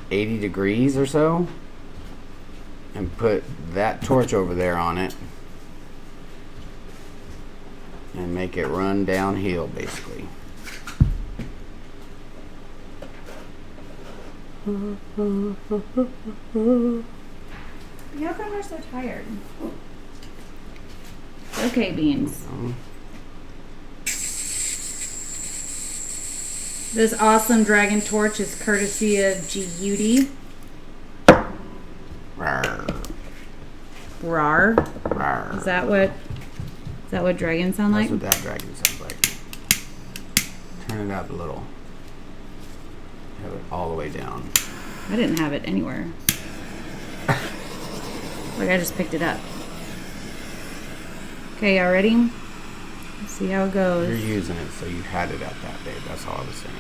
S2: 80 degrees or so, and put that torch over there on it, and make it run downhill, basically.
S1: How come we're so tired? Okay, beans. This awesome dragon torch is courtesy of Judy.
S2: Rawr.
S1: Rar.
S2: Rawr.
S1: Is that what dragons sound like?
S2: That's what that dragon sounds like. Turn it up a little. Have it all the way down.
S1: I didn't have it anywhere. Like I just picked it up. Okay, y'all ready? Let's see how it goes.
S2: You're using it, so you had it at that, babe. That's all I was saying.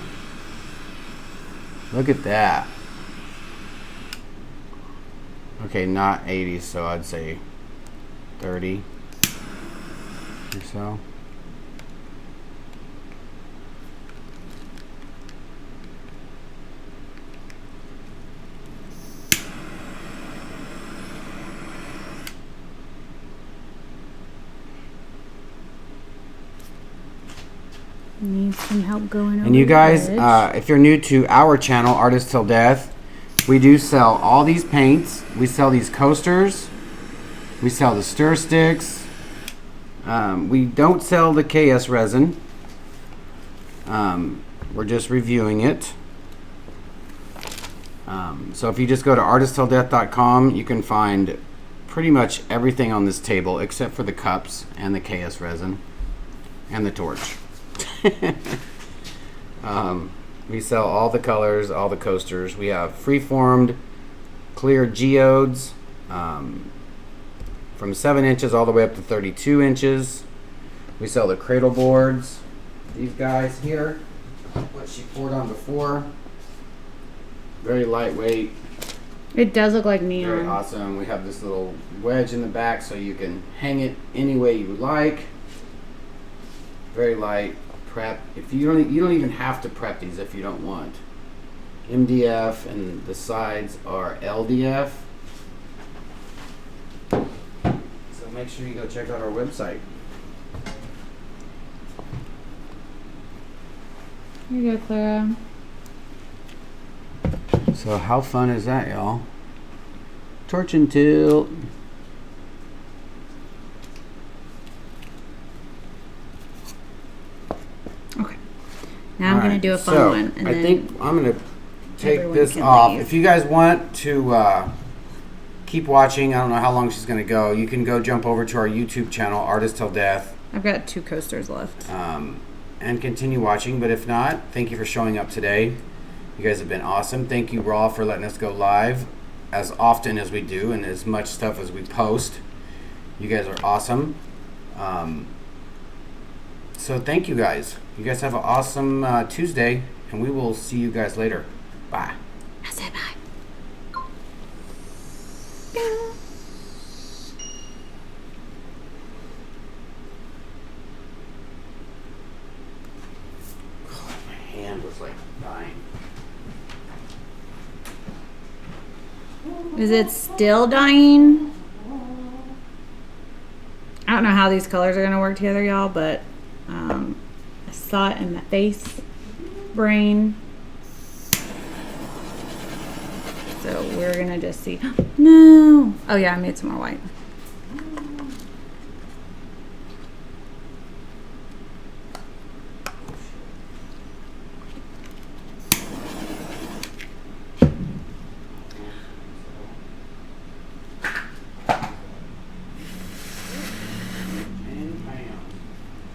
S2: Look at that. Okay, not 80, so I'd say 30 or so.
S1: Need some help going over.
S2: And you guys,
S1: the edge.
S2: if you're new to our channel, Artist Till Death, we do sell all these paints. We sell these coasters. We sell the stir sticks. We don't sell the KS resin. We're just reviewing it. So if you just go to artisttilldeath.com, you can find pretty much everything on this table except for the cups and the KS resin and the torch. We sell all the colors, all the coasters. We have free-formed clear geodes from 7 inches all the way up to 32 inches. We sell the cradle boards. These guys here, what she poured on before. Very lightweight.
S1: It does look like
S2: Very
S1: neon.
S2: awesome. We have this little wedge in the back so you can hang it any way you like. Very light. Prep. If you don't even have to prep these if you don't want. MDF and the sides are LDF. So make sure you go check out our website.
S1: Here you go, Clara.
S2: So how fun is that, y'all? Torch and tilt.
S1: Okay. Now I'm going to do a fun
S2: so
S1: one. And
S2: I
S1: then
S2: think I'm going to take
S1: everyone
S2: this
S1: can
S2: off.
S1: leave.
S2: If you guys want to keep watching, I don't know how long she's going to go. You can go jump over to our YouTube channel, Artist Till Death.
S1: I've got 2 coasters left.
S2: And continue watching. But if not, thank you for showing up today. You guys have been awesome. Thank you, Raw, for letting us go live as often as we do and as much stuff as we post. You guys are awesome. So thank you guys. You guys have an awesome Tuesday, and we will see you guys later. Bye.
S1: I said bye.
S2: My hand was like dying.
S1: Is it still dying? I don't know how these colors are going to work together, y'all, but I saw it in my face, brain. So we're going to just see. No. Oh, yeah, I made some more white.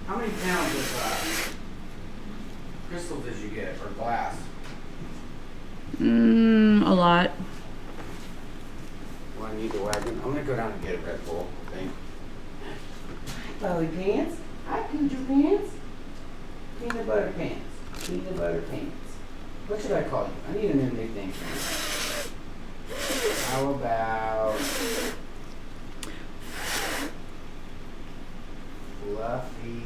S2: How many pounds of crystal did you get, or glass?
S1: A lot.
S2: Do I need the wagon? I'm gonna go down and get a Red Bull, I think. Belly pants. Hi, Cooter pants. Peanut butter pants. Peanut butter pants. What should I call you? I need a new nickname for you. How about fluffy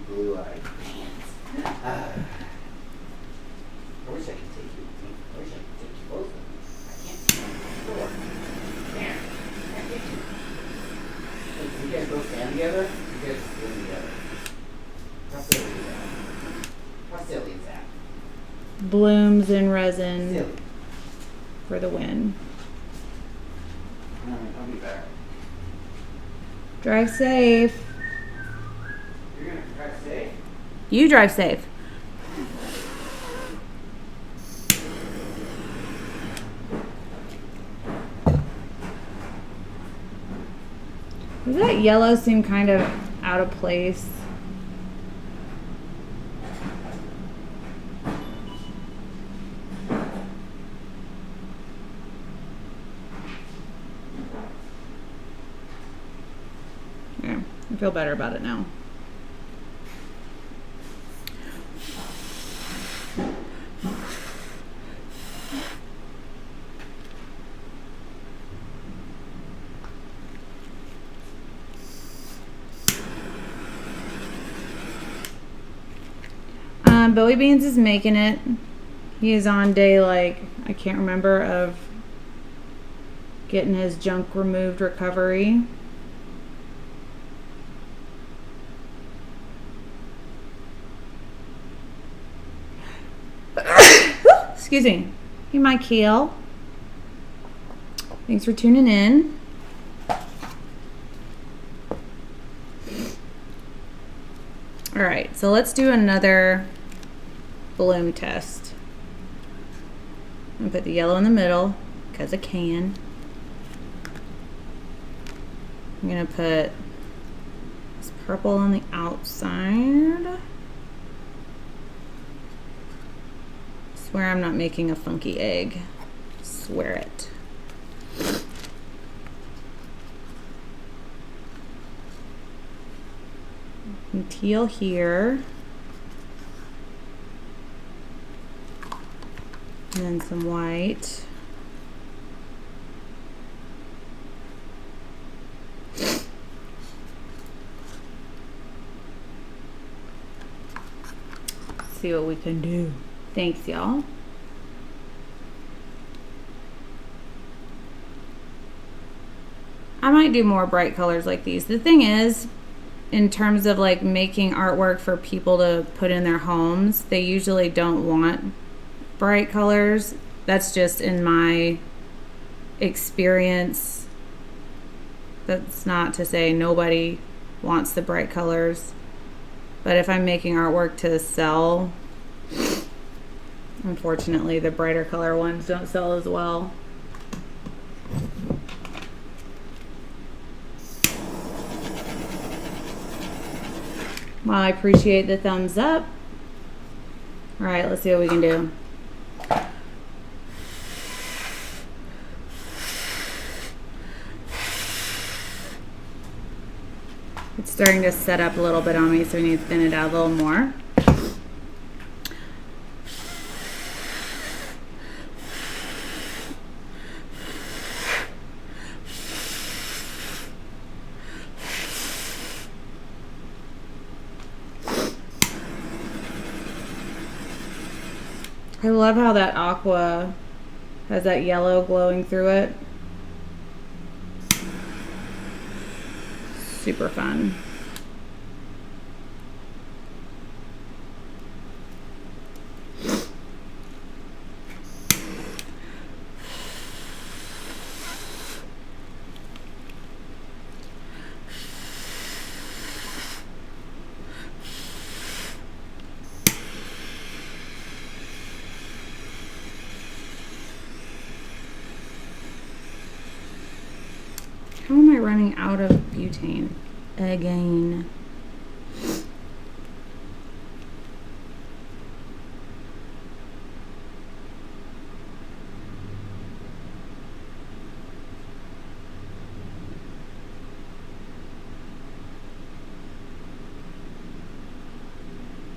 S2: blue-eyed pants? I wish I could take you with me. I wish I could take you both with me. I can't see you on the floor. Damn, I can't get you. Hey, can you guys both stand together? You guys stand together. How silly is that? How silly is that?
S1: Blooms and resin
S2: Silly.
S1: for the win.
S2: Alright, I'll be back.
S1: Drive safe.
S2: You're gonna drive safe?
S1: You drive safe. Does that yellow seem kind of out of place? feel better about it now. Billy Beans is making it. He is on day, like, I can't remember, of getting his junk removed recovery. Excuse me. Hey, Michael. Thanks for tuning in. All right, so let's do another bloom test. I'm gonna put the yellow in the middle because I can. I'm gonna put this purple on the outside. Swear I'm not making a funky egg. Swear it. And teal here. And then some white. See what we can do. Thanks, y'all. I might do more bright colors like these. The thing is, in terms of like making artwork for people to put in their homes, they usually don't want bright colors. That's just in my experience. That's not to say nobody wants the bright colors, but if I'm making artwork to sell, unfortunately the brighter color ones don't sell as well. Well, I appreciate the thumbs up. All right, let's see what we can do. It's starting to set up a little bit on me, so we need to thin it out a little more. I love how that aqua has that yellow glowing through it. Super fun. How am I running out of butane again?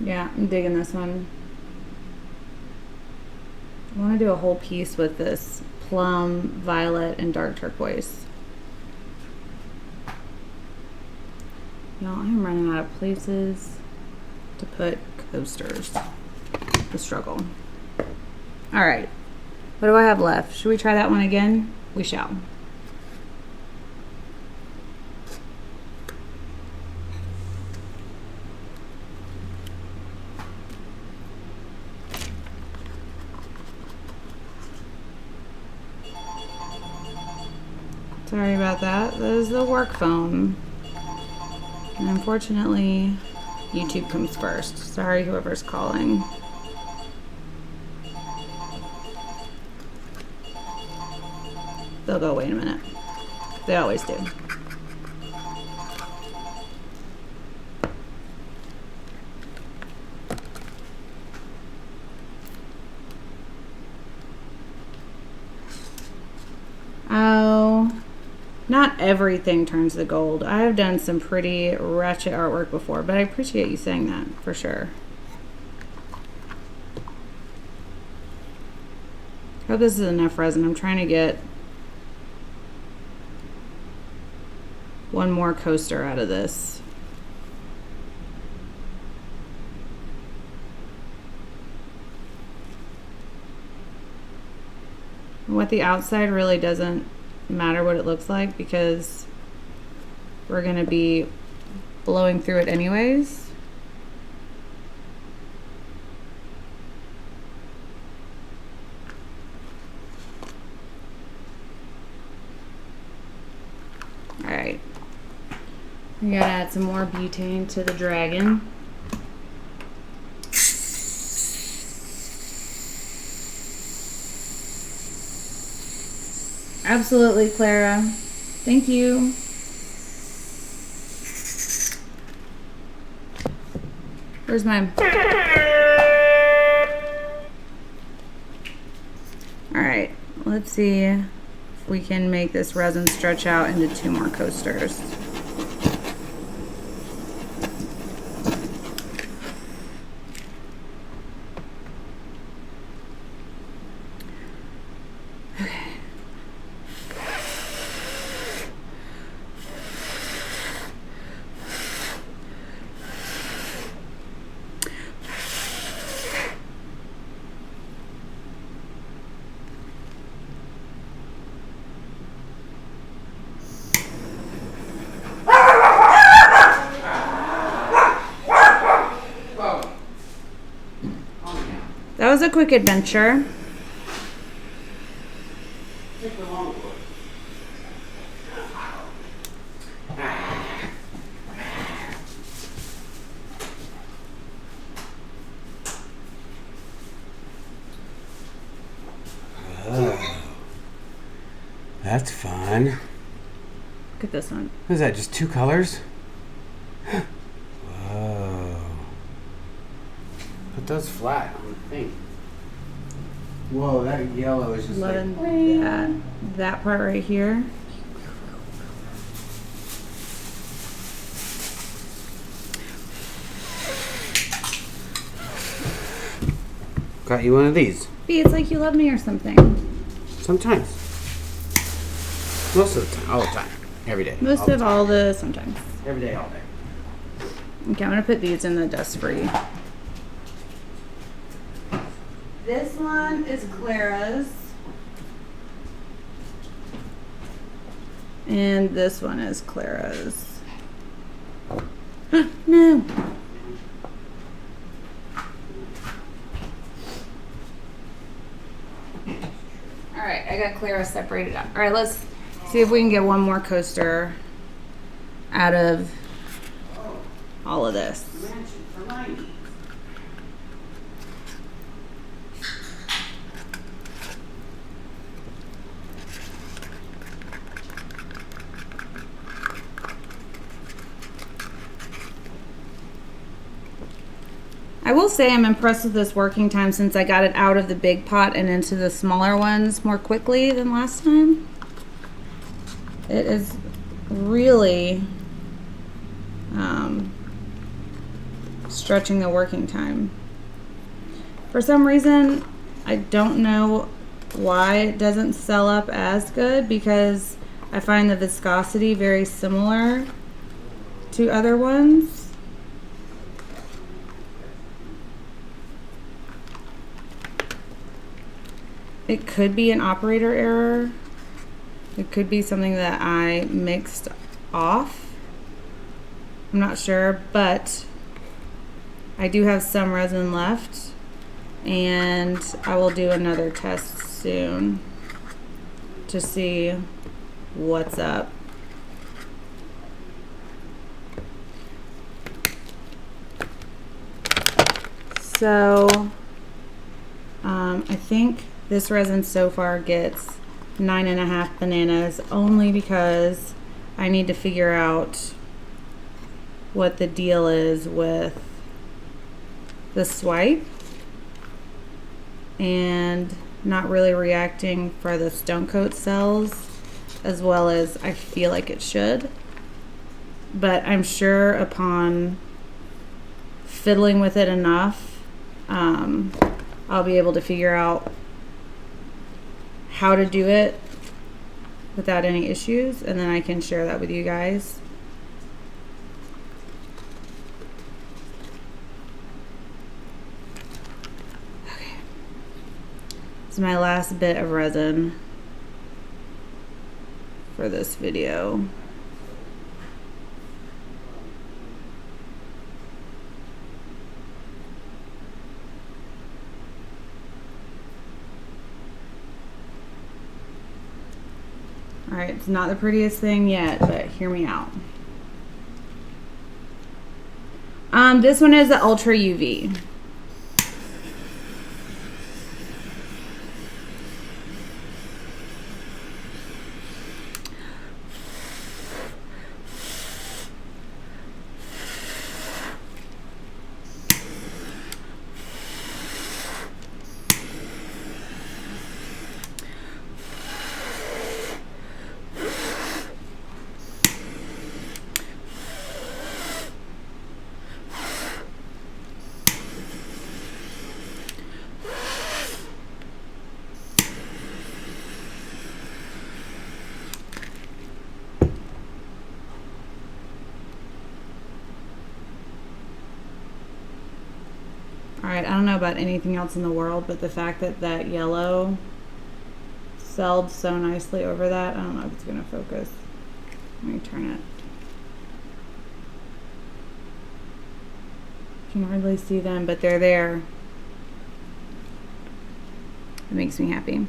S1: Yeah, I'm digging this one. I want to do a whole piece with this plum, violet, and dark turquoise. Y'all, I'm running out of places to put coasters. The struggle. All right. What do I have left? Should we try that one again? We shall. Sorry about that. That is the work phone. And unfortunately, YouTube comes first. Sorry, whoever's calling. They'll go away in a minute. They always do. Oh, Not everything turns to gold. I have done some pretty ratchet artwork before, but I appreciate you saying that for sure. Hope this is enough resin. I'm trying to get one more coaster out of this. What the outside really doesn't matter what it looks like because we're going to be blowing through it anyways. All right. We gotta add some more butane to the dragon. Absolutely, Clara. Thank you. Where's mine? All right, let's see if we can make this resin stretch out into 2 more coasters. That was a quick adventure.
S2: Oh, that's fun.
S1: Look at this one.
S2: What is that, just 2 colors? Whoa. Put those flat on the thing. Whoa, that yellow is just
S1: Loving that part right here.
S2: Got you one of these.
S1: B, it's like you love me or something.
S2: Sometimes. Most of the time. All the time. Every day.
S1: Most of all the sometimes.
S2: Every day, all day.
S1: Okay, I'm gonna put these in the dust free. This one is Clara's. And this one is Clara's. No. Alright, I got Clara separated out. Alright, let's see if we can get one more coaster out of all of this. I will say I'm impressed with this working time since I got it out of the big pot and into the smaller ones more quickly than last time. It is really stretching the working time. For some reason, I don't know why it doesn't sell up as good because I find the viscosity very similar to other ones. It could be an operator error. It could be something that I mixed off. I'm not sure, but I do have some resin left and I will do another test soon to see what's up. So I think this resin so far gets 9.5 bananas only because I need to figure out what the deal is with the swipe and not really reacting for the stone coat cells as well as I feel like it should. But I'm sure upon fiddling with it enough, I'll be able to figure out how to do it without any issues, and then I can share that with you guys. Okay. This is my last bit of resin for this video. All right, it's not the prettiest thing yet, but hear me out. This one is the Ultra UV. Alright, I don't know about anything else in the world, but the fact that that yellow selled so nicely over that, I don't know if it's going to focus. Let me turn it. You can hardly see them, but they're there. It makes me happy.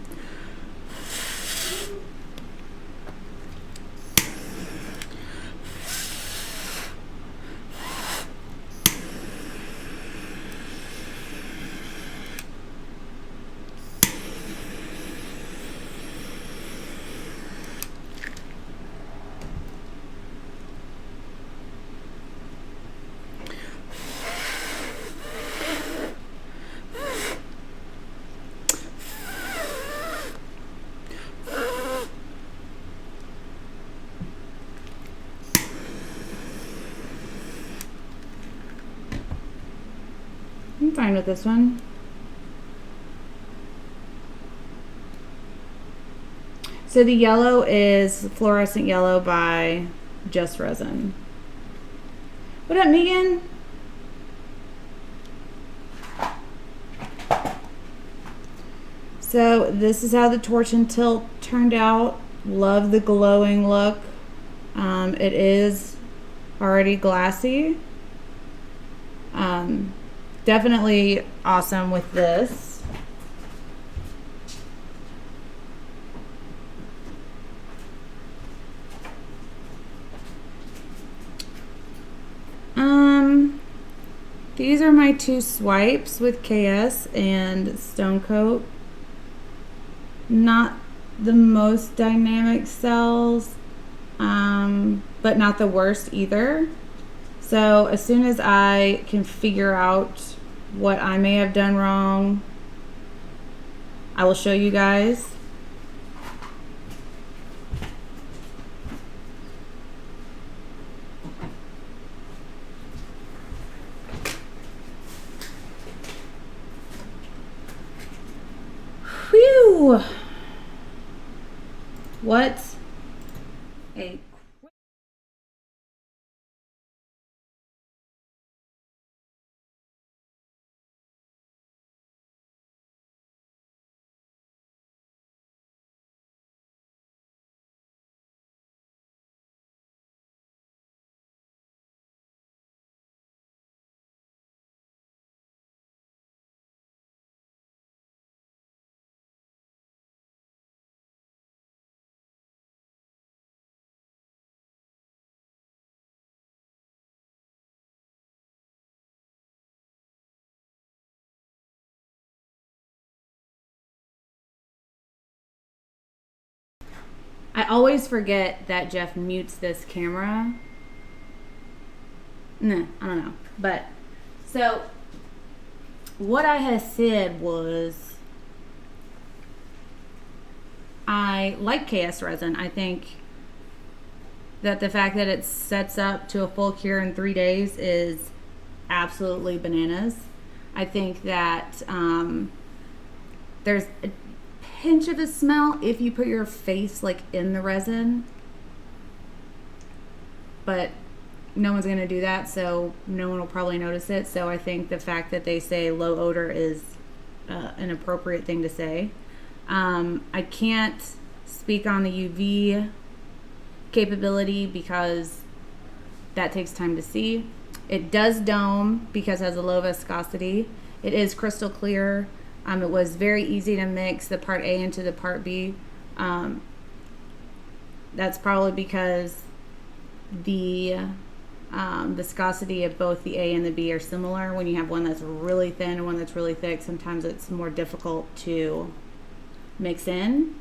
S1: I'm fine with this one. So the yellow is Fluorescent Yellow by Just Resin. What up, Megan? So this is how the torch and tilt turned out. Love the glowing look. It is already glassy. Definitely awesome with this. These are my two swipes with KS and Stone Coat. Not the most dynamic cells, but not the worst either. So as soon as I can figure out what I may have done wrong, I will show you guys. Whew! What a I always forget that Jeff mutes this camera. Nah, I don't know. But, so, what I had said was, I like KS resin. I think that the fact that it sets up to a full cure in 3 days is absolutely bananas. I think that there's a pinch of a smell if you put your face like in the resin, but no one's going to do that, so no one will probably notice it. So I think the fact that they say low odor is an appropriate thing to say. I can't speak on the UV capability because that takes time to see. It does dome because it has a low viscosity. It is crystal clear. It was very easy to mix the part A into the part B. That's probably because the viscosity of both the A and the B are similar. When you have one that's really thin and one that's really thick, sometimes it's more difficult to mix in.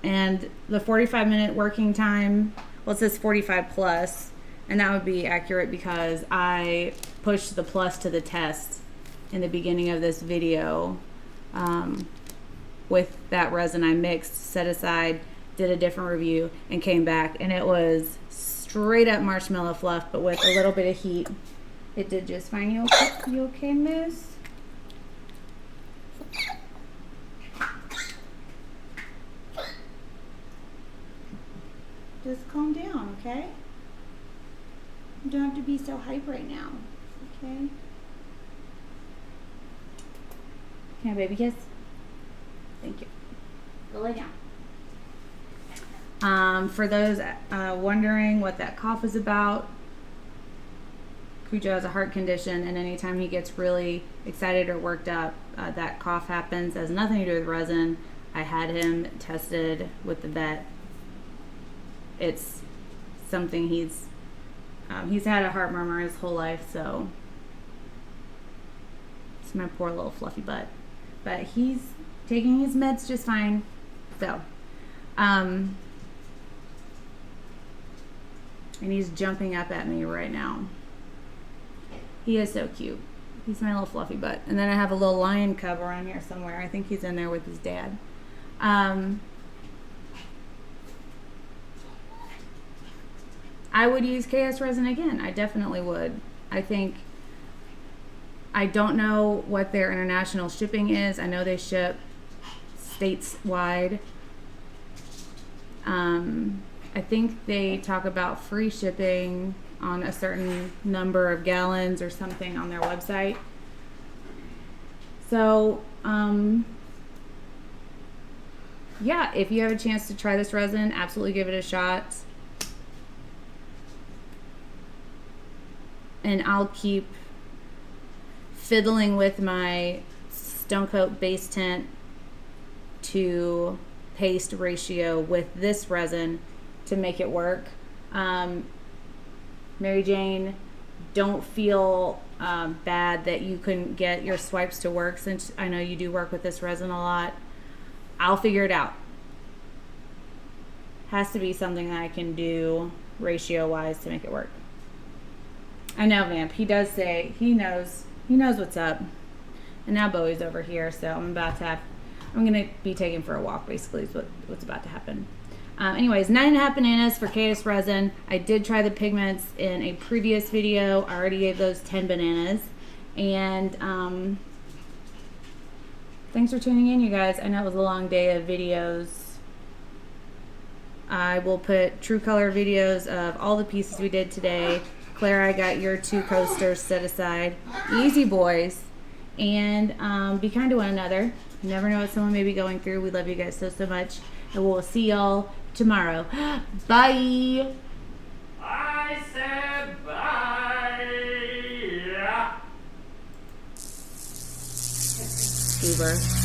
S1: And the 45-minute working time, well, it says 45 plus, and that would be accurate because I pushed the plus to the test in the beginning of this video with that resin I mixed, set aside, did a different review, and came back, and it was straight up marshmallow fluff, but with a little bit of heat. It did just fine. You okay, miss? Just calm down, okay? You don't have to be so hype right now, okay? Can I baby kiss? Thank you. Go lay down. For those wondering what that cough is about, Cujo has a heart condition, and anytime he gets really excited or worked up, that cough happens. It has nothing to do with resin. I had him tested with the vet. It's something he's had a heart murmur his whole life, so it's my poor little fluffy butt. But he's taking his meds just fine. So, and he's jumping up at me right now. He is so cute. He's my little fluffy butt. And then I have a little lion cub around here somewhere. I think he's in there with his dad. I would use KS resin again. I definitely would. I don't know what their international shipping is. I know they ship states-wide. I think they talk about free shipping on a certain number of gallons or something on their website. So, yeah, if you have a chance to try this resin, absolutely give it a shot. And I'll keep fiddling with my Stone Coat base tint to paste ratio with this resin to make it work. Mary Jane, don't feel bad that you couldn't get your swipes to work, since I know you do work with this resin a lot. I'll figure it out. Has to be something that I can do ratio wise to make it work. I know, Vamp. He does say he knows what's up. And now Bowie's over here, so I'm gonna be taken for a walk. Basically, is what's about to happen. Anyways, 9.5 bananas for KS resin. I did try the pigments in a previous video. I already gave those 10 bananas. And thanks for tuning in, you guys. I know it was a long day of videos. I will put true color videos of all the pieces we did today. Claire, I got your 2 coasters set aside. Easy, boys. And be kind to one another. You never know what someone may be going through. We love you guys so much. And we'll see y'all tomorrow. Bye.
S3: I said bye.
S1: Uber.